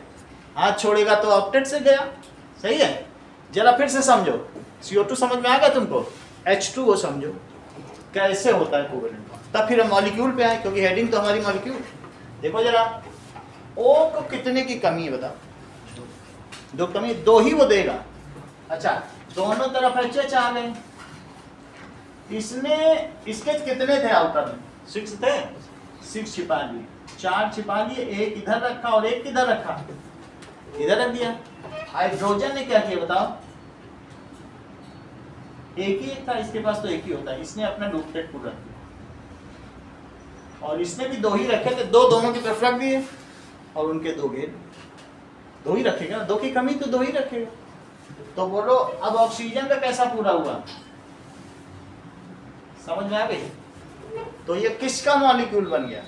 हाथ छोड़ेगा तो ऑक्टेट से गया। सही है? जरा फिर से समझो, CO2 समझ में आ गया तुमको, H2O समझो कैसे होता है कोवेलेंट बॉन्ड, तब फिर हम मॉलिक्यूल पे आए, क्योंकि हेडिंग तो हमारी मॉलिक्यूल। देखो जरा O को कितने की कमी है बताओ? 2 कमी, 2 ही वो देगा। अच्छा दोनों तरफ HH आ गए, इसने इसके कितने थे आउटर में? 6 थे, 6 छिपा लिए, 4 छिपा लिए, 1 इधर रखा और 1 किधर रखा? इधर रख दिया। हाइड्रोजन ने क्या किया बताओ? एक ही था इसके पास, तो एक ही होता है, इसने अपना डुप्लेट पूरा रख दिया, और इसने भी 2 ही रखे थे, 2 दोनों की तरफ रख दिए और उनके 2 घेर, 2 ही रखेगा, 2 की कमी तो 2 ही रखेगा। तो बोलो अब ऑक्सीजन का कैसा पूरा हुआ? समझ में आ गई? तो ये किसका मॉलिक्यूल बन गया?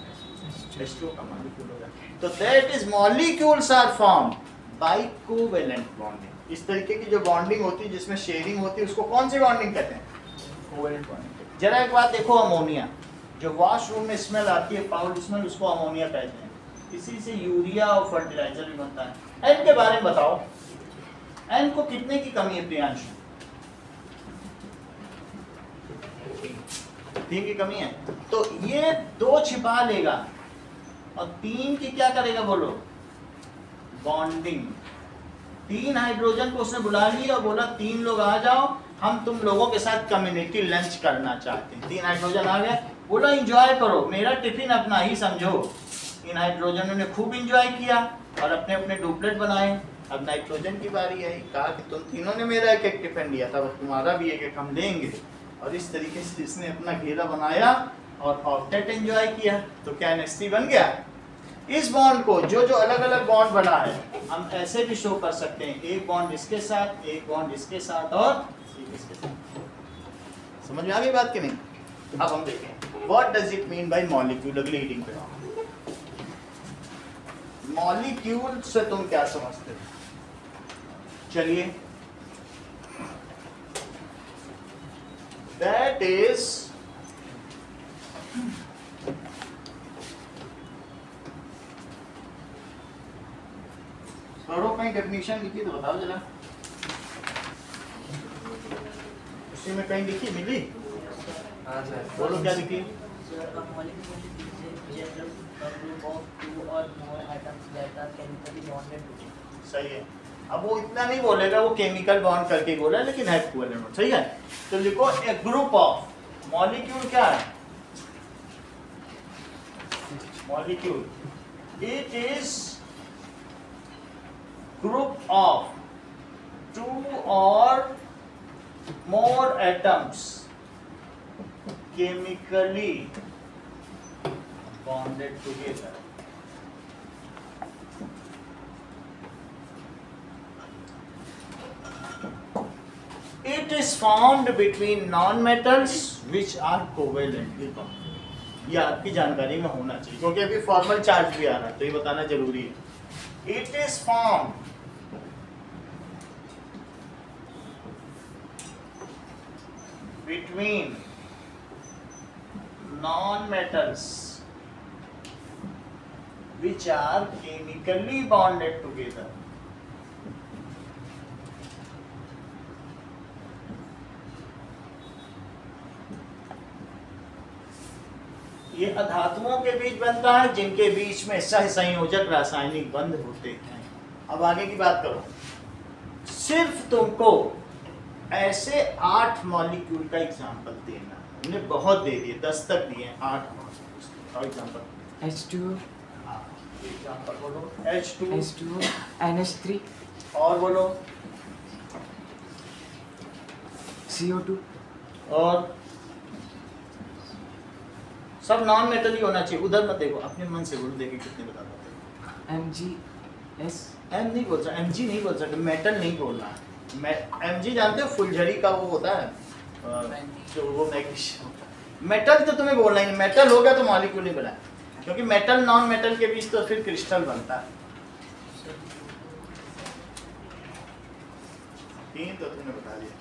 H2O का मॉलिक्यूल हो गया। तो that is molecules are formed by covalent bonding. इस तरीके की जो बॉन्डिंग होती है जिसमें शेयरिंग होती है उसको कौन सी बॉन्डिंग कहते हैं? Covalent bonding. जरा एक बात देखो, अमोनिया जो वॉशरूम में स्मेल आती है, फाउल स्मेल, उसको अमोनिया कहते हैं। इसी से यूरिया और फर्टिलाइजर भी बनता है। एन के बारे में बताओ, एन को कितने की कमी है प्रियांशु? 3 की कमी है। तो ये 2 छिपा लेगा और 3 की क्या करेगा बोलो? बॉन्डिंग। 3 हाइड्रोजन को उसने बुला लिया और बोला 3 लोग आ जाओ, हम तुम लोगों के साथ कम्युनिटी लंच करना चाहते हैं। 3 हाइड्रोजन आ गए, बोला एंजॉय करो, मेरा टिफिन अपना ही समझो। 3 हाइड्रोजनों ने खूब एंजॉय किया और अपने अपने डुप्लेट बनाए। अब नाइट्रोजन की बारी आई, कहा कि तुम तीनों ने मेरा एक एक टिफिन दिया था, तुम्हारा भी एक एक हम लेंगे। और इस तरीके से इसने अपना घेरा बनाया और ऑक्टेट एंजॉय किया। तो क्या NH3 बन गया? इस बॉन्ड को जो जो अलग अलग बॉन्ड बना है हम ऐसे भी शो कर सकते हैं, एक बॉन्ड इसके साथ, एक बॉन्ड इसके साथ और इसके साथ। समझ में आ गई बात कि नहीं? अब हम देखें what does it mean by molecule. अगली रीडिंग पे मॉलिक्यूल से तुम क्या समझते हो? चलिए, दैट इज पढ़ो, कहीं डेफिनेशन लिखी तो बताओ जरा। उसी में कहीं लिखी मिली? हाँ सर। बोलो क्या लिखी? सही है। अब वो इतना नहीं बोलेगा, वो केमिकल बॉन्ड करके ही बोला, लेकिन है इक्विवेलेंट। सही है। तो लिखो ए ग्रुप ऑफ मॉलिक्यूल। क्या है molecule? It is group of 2 or more atoms chemically bonded together. It is formed between non-metals which are covalently bound. ये आपकी जानकारी में होना चाहिए क्योंकि अभी फॉर्मल चार्ज भी आ रहा है, तो ये बताना जरूरी है। It is formed between non-metals which are chemically bonded together. ये अधातुओं के बीच बनता है जिनके बीच में सहसंयोजक रासायनिक बंध होते हैं। अब आगे की बात करो। सिर्फ तुमको ऐसे 8 मॉलिक्यूल का एग्जांपल देना, हमने बहुत दे दिए, 10 तक दिए, 8 मॉलिक्यूल। एग्जांपल H2O, एग्जांपल बोलो। H2, NH3, और बोलो, CO2, और सब नॉन मेटल ही होना चाहिए। उधर मत देखो, अपने मन से बोलो, देखे कितने बता पाते। MgS, एम नहीं बोल सकते, Mg नहीं बोल सकते, मेटल नहीं बोलना है। Mg जानते हो फुलझड़ी का वो होता है जो वो मैग्नीशियम। मेटल तो तुम्हें बोलना ही नहीं, मेटल होगा तो मॉलिक्यूल नहीं बना, क्योंकि मेटल नॉन मेटल के बीच तो फिर क्रिस्टल बनता है। 3 तो तुमने बता दिया।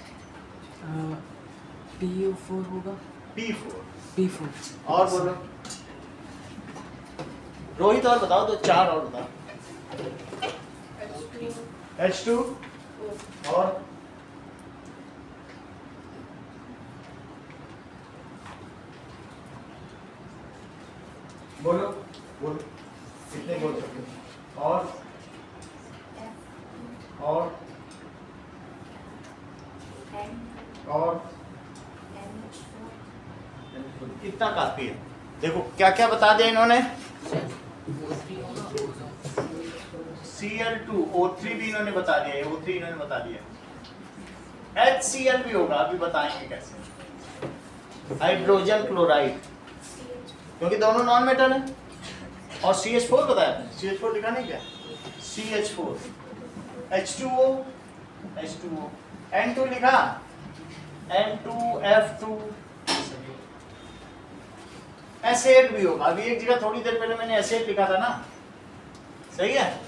PO4 होगा, P4, P4 और बोलो रोहित, और बताओ तो 4 और बताओ। H2 और बोलो बोलो कितने बोल सकते हो? और कितना काफी है? देखो क्या क्या बता दिया इन्होंने। Cl2, O3 भी इन्होंने बता दिया, O3 इन्होंने बता दिया। HCl भी होगा, अभी बताएंगे कैसे। हाइड्रोजन क्लोराइड, क्योंकि दोनों नॉन मेटल है। और CH4 बताया आपने, CH4 लिखा नहीं क्या? CH4, H2O, H2O, N2 लिखा, N2F2, एसेट भी होगा। अभी एक जगह थोड़ी देर पहले मैंने एसेट लिखा था ना, सही है।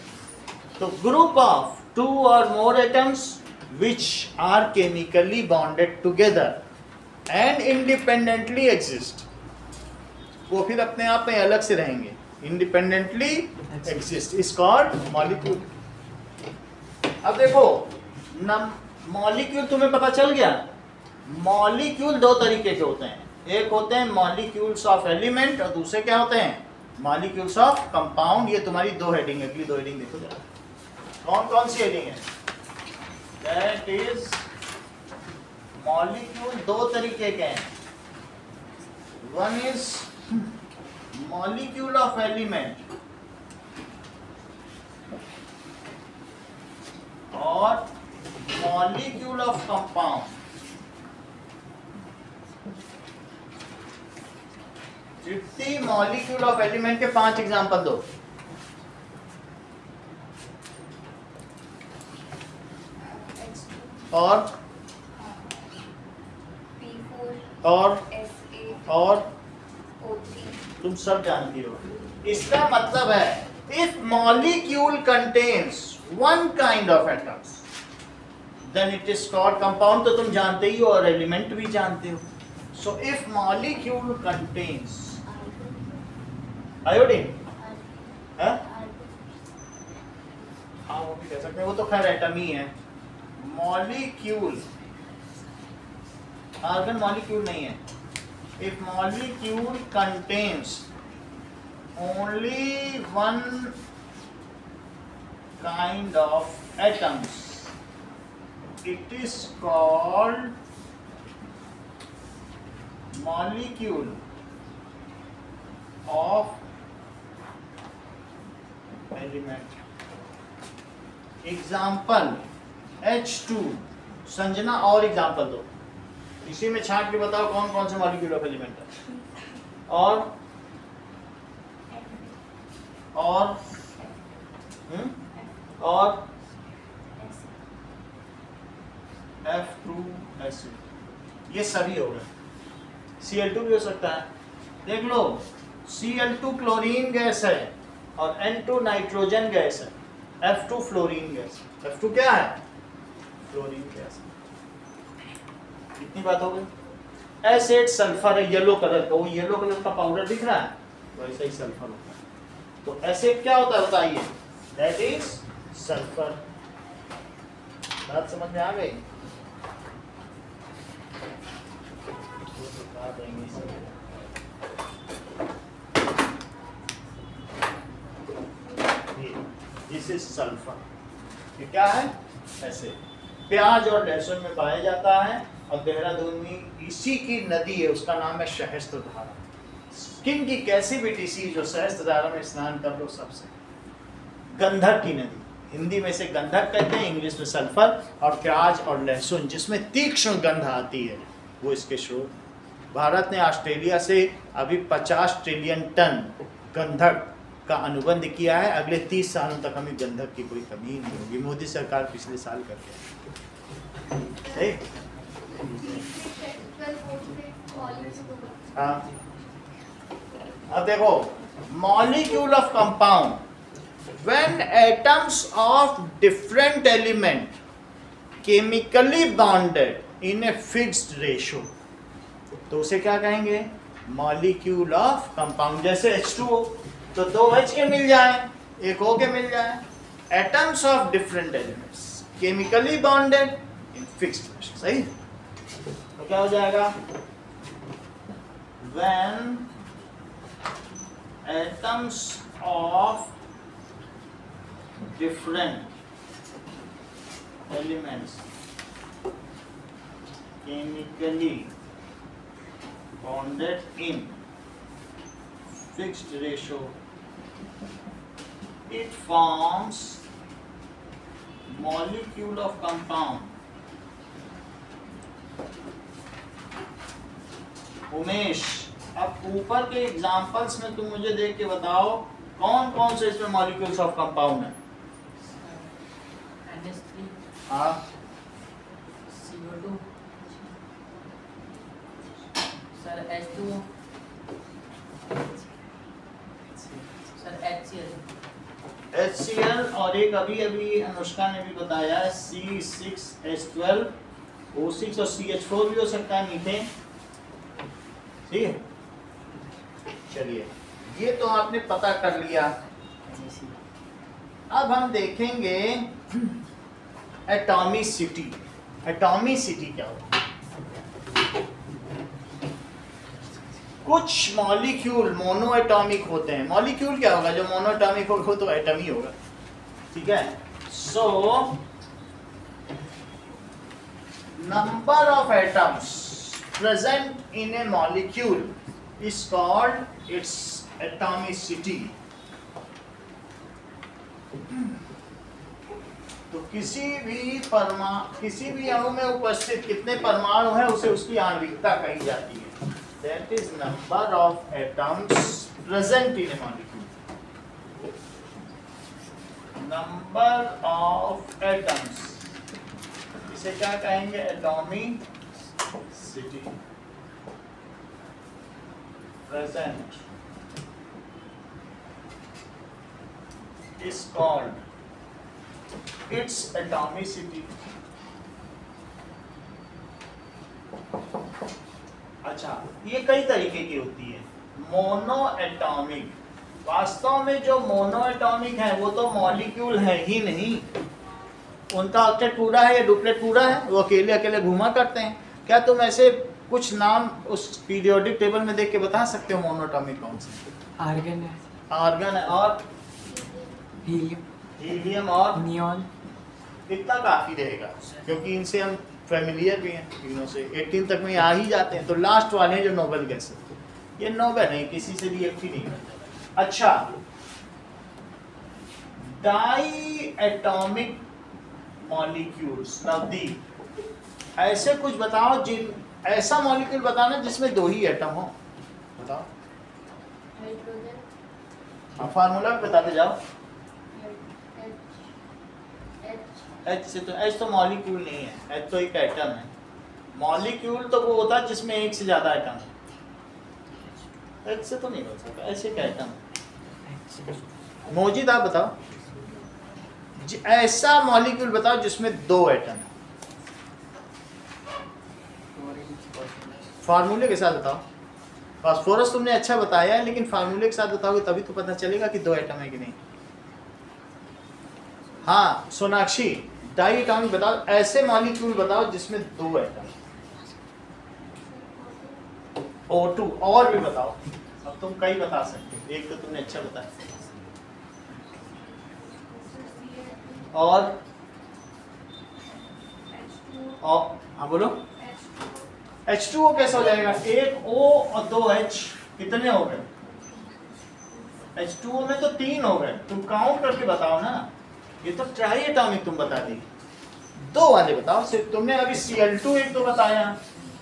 तो ग्रुप ऑफ 2 और मोर atoms which are chemically bonded together and independently exist, वो फिर अपने आप में अलग से रहेंगे, independently exist is called molecule। अब देखो मॉलिक्यूल तुम्हें पता चल गया। मॉलिक्यूल दो तरीके के होते हैं, एक होते हैं मॉलिक्यूल्स ऑफ एलिमेंट और दूसरे क्या होते हैं मॉलिक्यूल्स ऑफ कंपाउंड। ये तुम्हारी दो हेडिंग, अगली दो हेडिंग देखो जरा, कौन कौन सी हेडिंग है। दैट इज मॉलिक्यूल दो तरीके के हैं, one is molecule of element और मॉलिक्यूल ऑफ कंपाउंड। जितनी मॉलिक्यूल ऑफ एलिमेंट के 5 एग्जांपल दो। और तुम सब जानती हो। इसका मतलब है if molecule contains one kind of atoms then it is called compound. तो तुम जानते ही हो और एलिमेंट भी जानते हो। So if molecule contains iodine, हाँ वो भी कह सकते हैं, वो तो खैर एटम ही है। मॉलिक्यूल आर्गन मॉलिक्यूल नहीं है। If molecule contains only one kind of atoms it is called molecule of element। Example H2। Sanjana और एग्जाम्पल दो, इसी में छांट के बताओ कौन कौन से मॉलिक्यूल ऑफ एलिमेंट है। और F2SO, ये सभी हो गए। Cl2 भी हो सकता है, देख लो Cl2 क्लोरीन गैस है और N2 नाइट्रोजन गैस है, F2 फ्लोरीन गैस। F2 क्या है? Fluorine gas. इतनी बात हो गई। एसिड सल्फर है येलो कलर का, वो येलो कलर का पाउडर दिख रहा है, वैसा ही सल्फर होता है। तो एसिड क्या होता है बताइए? That is sulphur. बात समझ में आ गई? This is sulphur. ये क्या है? ऐसे प्याज और लहसुन में पाया जाता है और देहरादून में इसी की नदी है, उसका नाम है सहस्त्रधारा। स्किन की कैसी भी डिसीज जो सहस्त्रधारा में स्नान कर लो सबसे। गंधक की नदी, हिंदी में से गंधक कहते हैं, इंग्लिश में सल्फर। और प्याज और लहसुन जिसमें तीक्ष्ण गंध आती है वो इसके स्रोत। भारत ने ऑस्ट्रेलिया से अभी 50 ट्रिलियन टन गंधक का अनुबंध किया है। अगले 30 सालों तक हमें गंधक की कोई कमी ही नहीं होगी। मोदी सरकार पिछले साल करके हाँ। अब देखो molecule of compound, when atoms of different element chemically bonded in a fixed ratio, तो उसे क्या कहेंगे? Molecule of compound. जैसे H2O, तो 2 H के मिल जाए, 1 O के मिल जाए। Atoms of different elements chemically bonded in fixed ratio, सही? तो क्या हो जाएगा? When atoms of different elements chemically bonded in fixed ratio, it forms molecule of compound। Umesh, अब ऊपर के एग्जांपल्स में तुम मुझे देख के बताओ कौन कौन से इसमें मॉलिक्यूल्स ऑफ कंपाउंड है। हाँ, CO2 सर, H2O HCl और एक अभी अभी अनुष्का ने भी बताया C6H12O6 और CH4 भी हो सकता है मीथेन। ठीक है, चलिए ये तो आपने पता कर लिया। अब हम देखेंगे एटॉमिसिटी। एटॉमिसिटी क्या होता है? कुछ मॉलिक्यूल मोनो एटॉमिक होते हैं। मॉलिक्यूल क्या होगा? जो मोनो एटॉमिक होगा तो एटम ही होगा। ठीक है, so number of atoms present in A molecule is called its atomicity. तो किसी भी अणु में उपस्थित कितने परमाणु हैं उसे उसकी आणविकता कही जाती है। That is number of atoms present in a molecule. Number of atoms. इसे क्या कहेंगे? Atomicity. Present is called its atomicity. अच्छा, ये कई तरीके की होती है। मोनो एटॉमिक, वास्तव में जो मोनो एटॉमिक है वो तो मॉलिक्यूल है ही नहीं, उनका ऑक्टेट पूरा है या डुप्लेट पूरा है, वो अकेले अकेले घूमा करते हैं। क्या तुम ऐसे कुछ नाम उस पीरियोडिक टेबल में देख के बता सकते हो मोनो एटॉमिक कौन से? आर्गन है, आर्गन है और हीलियम और नियॉन। इतना काफी रहेगा क्योंकि इनसे हम फेमिलियर भी हैं तीनों से। 18 तक में आ ही जाते हैं। तो लास्ट वाले हैं जो नोबेल गैस है, ये नोबेल नहीं, किसी से रिएक्ट ही नहीं करता। अच्छा, डाई एटॉमिक मॉलिक्यूल्स। नवदीप ऐसे कुछ बताओ ऐसा मॉलिक्यूल बताना जिसमें दो ही एटम हो। बताओ। हाँ, फार्मूला बताते जाओ। H तो मॉलिक्यूल नहीं है, H तो एक एटम है। मॉलिक्यूल तो वो होता है जिसमें एक से ज्यादा एटम है। H से तो नहीं हो सकता, ऐसे एक एटम है। मोजिद आप बताओ, ऐसा मॉलिक्यूल बताओ जिसमें दो एटम है। फार्मूले के साथ बताओ। फास्फोरस तुमने अच्छा बताया है, लेकिन फार्मूले के साथ बताओगे तभी तो पता चलेगा कि दो एटम है कि नहीं। हाँ सोनाक्षी, डाई एटॉमिक बताओ, ऐसे मॉलिक्यूल बताओ जिसमें दो एटम। O2 और भी बताओ। अब तुम कई बता सकते हो, एक तो तुमने अच्छा बताया। और हाँ बोलो। H2O कैसे हो जाएगा? एक O और दो H, कितने हो गए? H2O में तो तीन हो गए, तुम काउंट करके बताओ ना। ये तो ट्राई एटॉमिक तुम बता दी। दो वाले बताओ। सिर्फ तुमने अभी Cl2 एक तो बताया,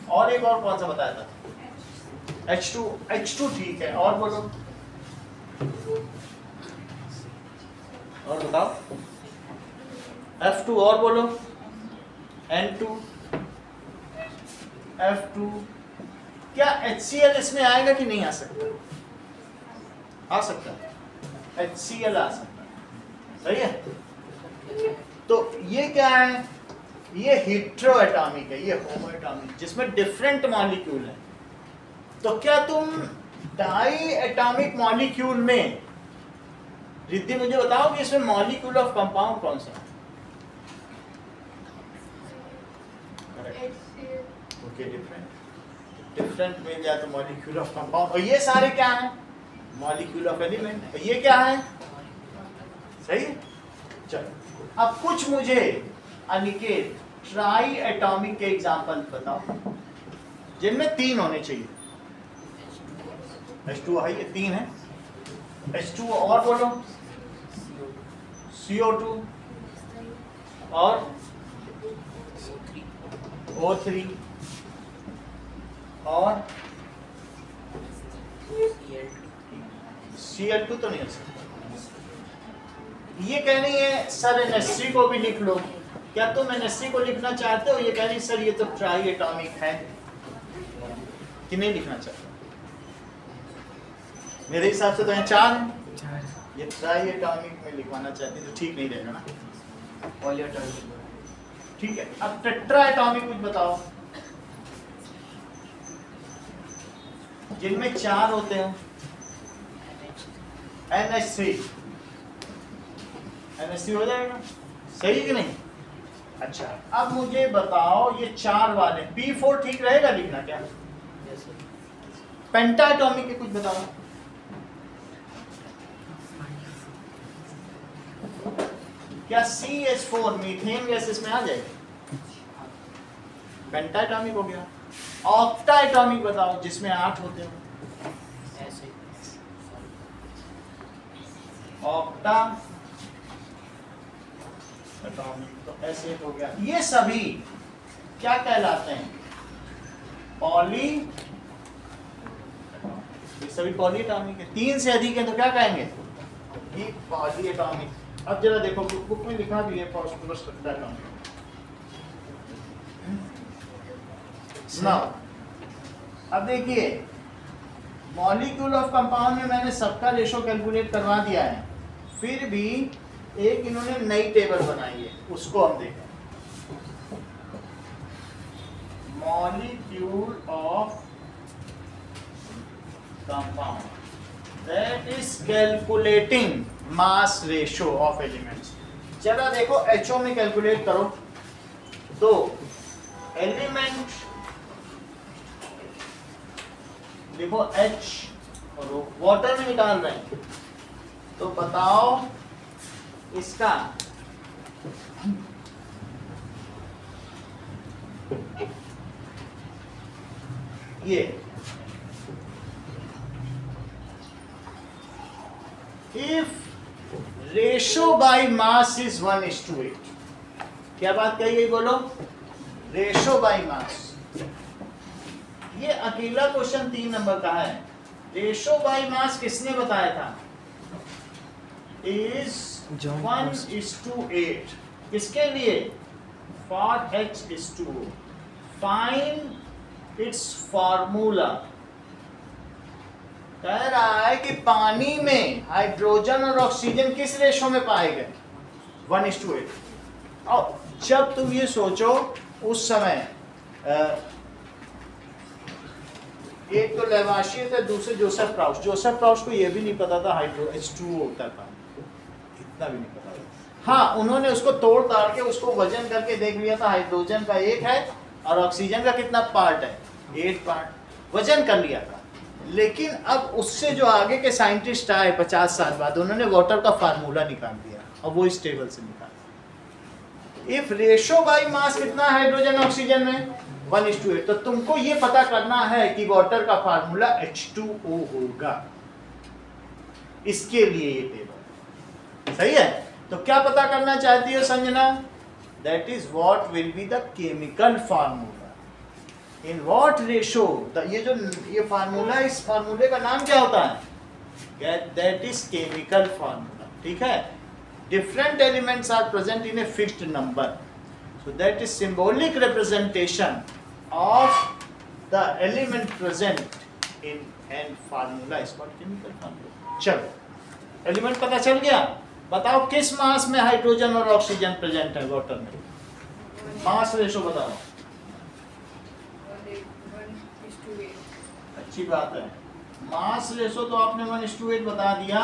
और एक और कौन सा बताया था? H2 ठीक है, और बोलो। और बताओ। F2 और बोलो। N2, F2। क्या HCl इसमें आएगा कि नहीं आ सकता? आ सकता है, HCl आ सकता है। सही है। तो ये क्या है? ये हीट्रो एटॉमिक है, ये होमो एटॉमिक, जिसमें डिफरेंट मॉलिक्यूल है। तो क्या तुम डाई एटॉमिक मॉलिक्यूल में, रिद्धि मुझे बताओ कि इसमें मॉलिक्यूल ऑफ कंपाउंड कौन सा है? ओके, डिफरेंट मिल जाए तो मॉलिक्यूल ऑफ कंपाउंड। और ये सारे क्या हैं? Molecule of element. और ये क्या है? सही है। चलो, अब कुछ मुझे अनिकेत ट्राई एटॉमिक के एग्जांपल बताओ जिनमें तीन होने चाहिए। H2O है, ये तीन है। H2O और बोलो। CO2 और O3 और Cl2 तो नहीं हो सकता। ये कह रही है सर NH3 को भी लिख लो। क्या तुम NH3 को लिखना चाहते हो? ये कह रही सर ये तो ट्राई एटॉमिक है, कि नहीं लिखना चाहते? मेरे हिसाब से तो यहाँ चार है। ये ट्राई एटॉमिक में लिखवाना चाहते हैं तो ठीक नहीं रहेगा ना, पॉलीएटॉमिक। ठीक है। अब टेट्रा एटॉमिक कुछ बताओ, जिनमें 4 होते हैं। NH3 NH3 हो जाएगा, सही कि नहीं? अच्छा, अब मुझे बताओ ये 4 वाले P4 ठीक रहेगा लिखना क्या? Yes sir. पेंटा एटॉमिक के कुछ बताओ। क्या CH4 मीथेन गैस इसमें आ जाएगा? पेंटा एटॉमिक हो गया। ऑक्टा एटॉमिक बताओ जिसमें 8 होते हैं। ऐसे ऑक्टा एटॉमिक तो ऐसे हो गया। ये सभी क्या कहलाते हैं? पॉली, ये सभी पॉली एटॉमिक है। 3 से अधिक है तो क्या कहेंगे? ये पॉली एटॉमिक। अब जरा देखो बुक में लिखा भी है फॉस्फोरस स्ट्रक्चर एटॉमिक ना। अब देखिए मॉलिक्यूल ऑफ कंपाउंड में मैंने सबका रेशो कैलकुलेट करवा दिया है, फिर भी एक इन्होंने नई टेबल बनाई है, उसको हम देखें। Molecule of compound that is calculating mass ratio of elements. चला देखो HO में कैलकुलेट करो तो एलिमेंट देखो H और वाटर में निकाल रहे हैं तो बताओ इसका ये if ratio by mass is 1:8। क्या बात कही गई बोलो? Ratio by mass. ये अकेला क्वेश्चन 3 नंबर का है। रेशो बाय मास किसने बताया था? इज 1:8। किसके लिए? For H2O। Find its formula. कह रहा है कि पानी में हाइड्रोजन और ऑक्सीजन किस रेशो में पाए गए? 1:8। और जब तुम ये सोचो उस समय एक तो लेवाशियर थे, दूसरे जोसेफ प्राउस। जोसेफ प्राउस को ये भी नहीं पता था हाइड्रो H2O होता था, इतना भी नहीं पता था। हाँ, उन्होंने उसको तोड़ ताड़ के उसको वजन करके देख लिया था, हाइड्रोजन का 1 है और ऑक्सीजन का कितना पार्ट है? 8 पार्ट, वजन कर लिया था। लेकिन अब उससे जो आगे के साइंटिस्ट आए 50 साल बाद, उन्होंने वाटर का फार्मूला निकाल दिया और वो इस टेबल से निकाला। इफ रेशो बाय मास कितना हाइड्रोजन ऑक्सीजन में? 1:8। तो तुमको ये पता करना है कि वाटर का फार्मूला H2O होगा। इसके लिए ये टेबल सही है। तो क्या पता करना चाहती हो Sanjana? That is what will be the chemical formula in what ratio. ये फार्मूला, इस फार्मूले का नाम क्या होता है? That is chemical formula. ठीक है। Different elements are present in a fixed number, so that is symbolic representation of the element present in n formula is called chemical formula। चलो एलिमेंट पता चल गया। बताओ किस मास में हाइड्रोजन और ऑक्सीजन प्रेजेंट है वाटर में? मास रेशो बताओ। 1:8। अच्छी बात है। मास रेशो तो आपने 1:8 बता दिया।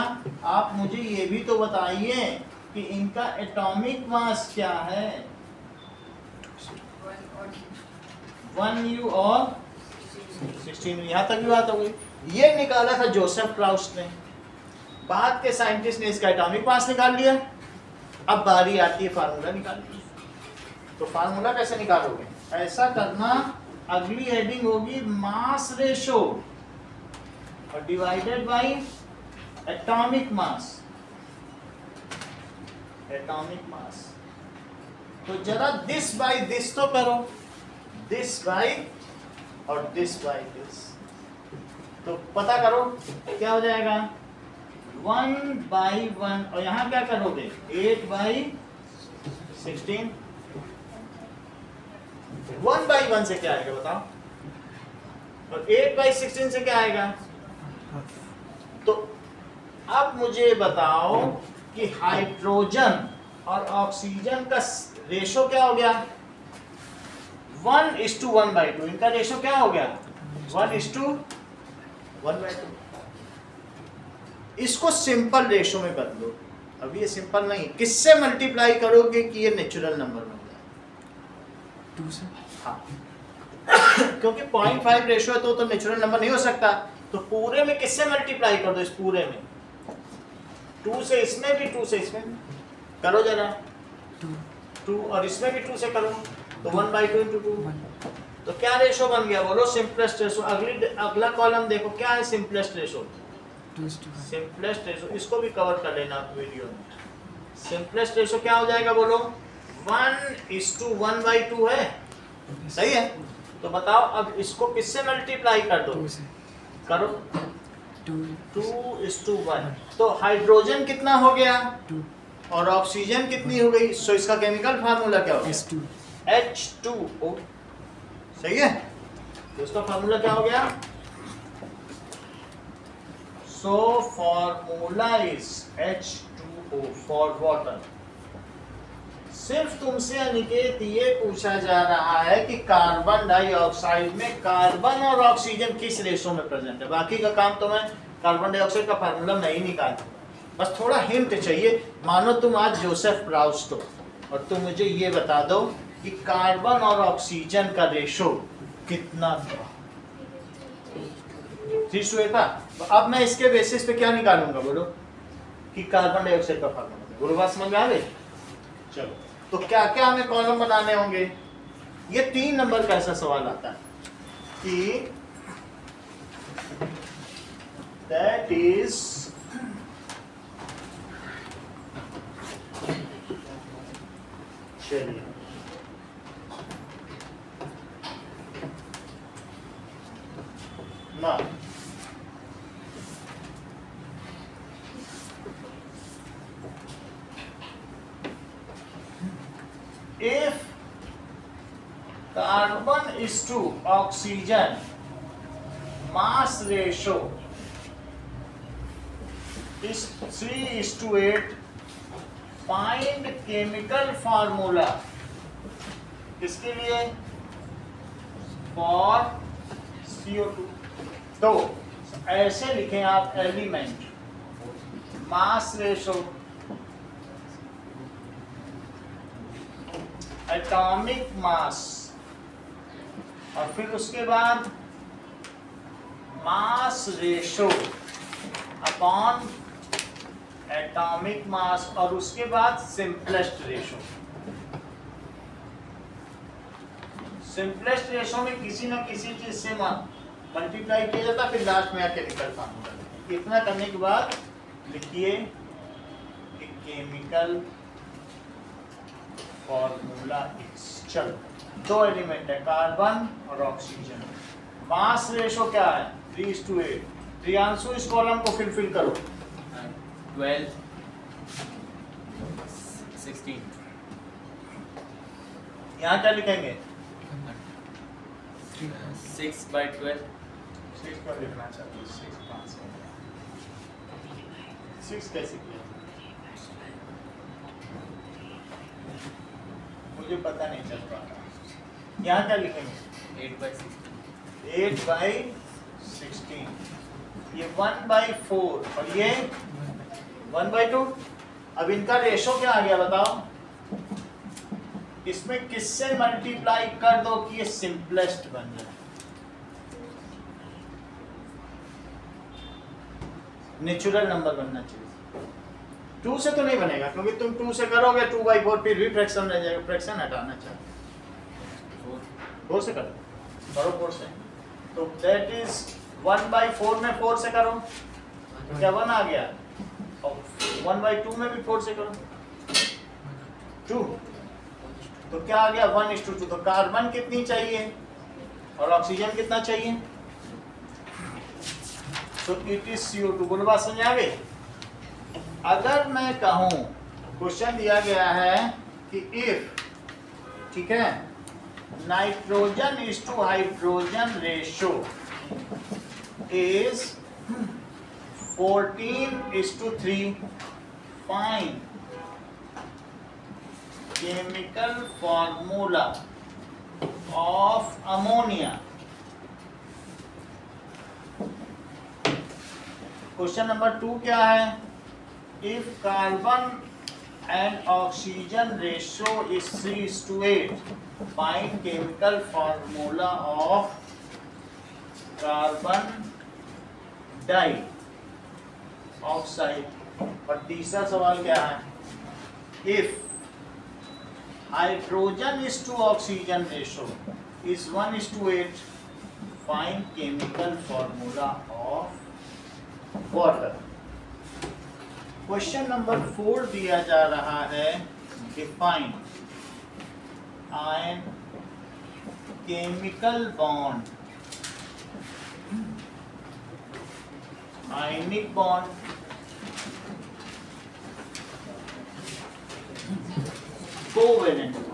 आप मुझे ये भी तो बताइए कि इनका एटॉमिक मास क्या है? 1U और 16U। यहाँ तक भी बात हो गई। ये निकाला था जोसेफ क्लाउस ने, बाद के साइंटिस्ट ने इसका एटॉमिक मास निकाल लिया। अब बारी आती है फार्मूला निकालने की। तो फार्मूला कैसे निकालोगे? ऐसा करना, अगली हेडिंग होगी मास रेशो और divided by atomic mass. Atomic mass तो जरा दिस बाय दिस तो करो, दिस बाय और दिस बाय दिस, तो पता करो क्या हो जाएगा? 1/1। और यहाँ क्या करोगे? 8/16। 1/1 से क्या आएगा बताओ? और 8/16 से क्या आएगा? तो अब मुझे बताओ कि हाइड्रोजन और ऑक्सीजन का रेशो क्या हो गया? 1:1/2। इनका रेशो क्या हो गया? 1:1/2। इसको सिंपल रेशो में बदलो। अब ये सिंपल नहीं, किससे मल्टीप्लाई करोगे कि ये नेचुरल नंबर बन जाए? 2 से। हाँ क्योंकि 0.5 रेशो है तो नेचुरल नंबर नहीं हो सकता। तो पूरे में किससे मल्टीप्लाई कर दो? इस पूरे में 2 से, इसमें भी 2 से, इसमें भी करो जरा 2 और इसमें भी 2 से करो तो 1/2 × 2। तो क्या रेशो बन गया? बोलो सिंपलेस्ट रेशो। अगला कॉलम देखो क्या है सिंपलेस्ट रेशो? 2:1। सिंपलेस्ट रेशो, इसको भी कवर कर लेना वीडियो में। सिंपलेस्ट रेशो क्या हो जाएगा? बोलो 1:1/2 है, सही है। तो बताओ अब इसको किससे मल्टीप्लाई कर दो? 2 से। करो 2 2:1। तो हाइड्रोजन कितना हो गया 2 और ऑक्सीजन कितनी हो गई? सो इसका केमिकल फार्मूला क्या हो गया? S2 H2O, सही है। तो इसका फार्मूला क्या हो गया? So formula is H2O for water. सिर्फ तुमसे अनिकेत ये पूछा जा रहा है कि कार्बन डाइऑक्साइड में कार्बन और ऑक्सीजन किस रेशो में प्रेजेंट है। बाकी का काम तो मैं कार्बन डाइऑक्साइड का फार्मूला नहीं निकाल दूंगा, बस थोड़ा हिंट चाहिए। मानो तुम आज जोसेफ ब्राउस्ट हो और तुम मुझे ये बता दो कि कार्बन और ऑक्सीजन का रेशो कितना था? 3:8 था। तो अब मैं इसके बेसिस पे क्या निकालूंगा? बोलो कि कार्बन डाइऑक्साइड का फार्मूला। बोलो बात समझ में आ गई? चलो तो क्या क्या हमें कॉलम बनाने होंगे? ये 3 नंबर का ऐसा सवाल आता है कि दैट इज चलिए ना if carbon is to oxygen mass ratio is 3:8, find chemical formula किसके लिए? for CO2। तो ऐसे लिखें आप element mass ratio atomic mass और फिर उसके बाद mass ratio upon atomic mass और उसके बाद सिंपलेस्ट रेशो। सिंपलेस्ट रेशो में किसी ना किसी चीज से मल्टीप्लाई किया जाता, फिर लास्ट में आके निकल फार्मूला। इतना करने के बाद लिखिए कि केमिकल फॉर्मूला इज। चलो 2 एलिमेंट है कार्बन और ऑक्सीजन। मास रेशो क्या है? 3:8। प्रियांशु इस कॉलम को फिल करो। 12 16 यहाँ क्या लिखेंगे? 6/12 6 पर लिखना चाहिए। 6 5 6 कैसे किया? मुझे पता नहीं चल रहा। यहाँ क्या लिखेंगे? 8/16। ये 1/4 और ये 1/2। अब इनका रेशो क्या आ गया बताओ? इसमें किससे मल्टीप्लाई कर दो कि ये सिंपलेस्ट बन जाए? नेचुरल नंबर बनना चाहिए। 2 से तो नहीं बनेगा क्योंकि तुम 2 से करोगे 2/4 फिर भी फ्रैक्शन रह जाएगा। फ्रैक्शन हटाना चाहिए। 4 से करो 4 से। तो दैट इज 1/4 में 4 से करो तो क्या 1 आ गया और 1/2 में भी 4 से करो 2 तो क्या आ गया 1:2। तो कार्बन कितनी चाहिए और ऑक्सीजन कितना चाहिए? तो इट इज CO2। बोलो बात समझ आ गई? अगर मैं कहूं क्वेश्चन दिया गया है कि इफ, ठीक है, nitrogen is to hydrogen ratio is 14:3. Find chemical formula of ammonia. Question number 2 क्या है? If carbon and oxygen ratio is 3:8, find chemical formula of carbon dioxide. और तीसरा सवाल क्या है? If hydrogen is to oxygen ratio is 1:8, find chemical formula of water. Question number 4 दिया जा रहा है, define ion chemical bond, ionic bond, covalent bond.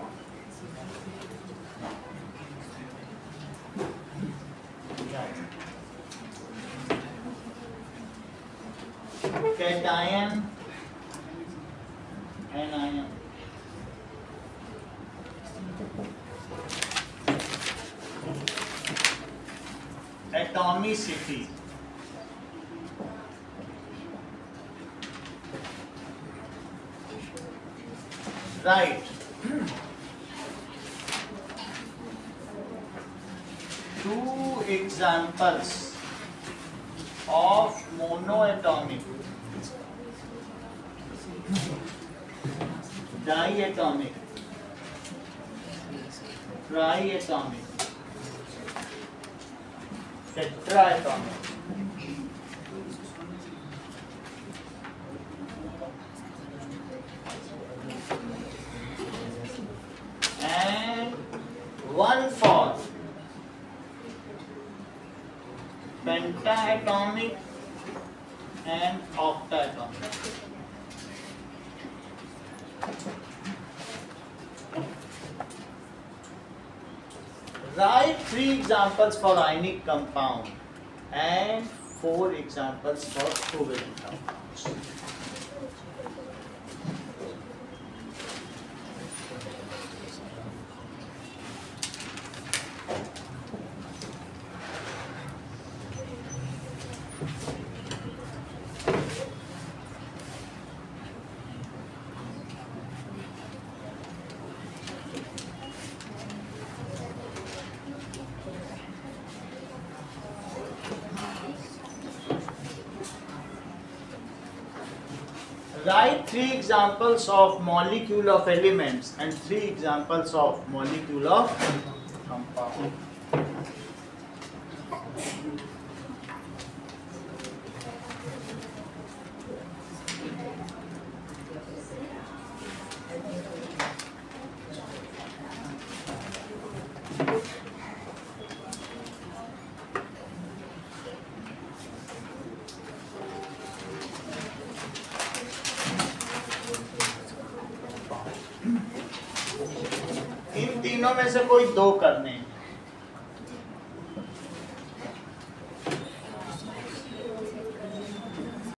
Cation, anion. Atomicity, right. Two examples of monoatomic, diatomic, triatomic, tetraatomic. And one for pentaatomic and octaatomic. Write 3 examples for ionic compound and 4 examples for covalent compounds. Write 3 examples of molecule of elements and 3 examples of molecule of compound. इन तीनों में से कोई 2 करने हैं.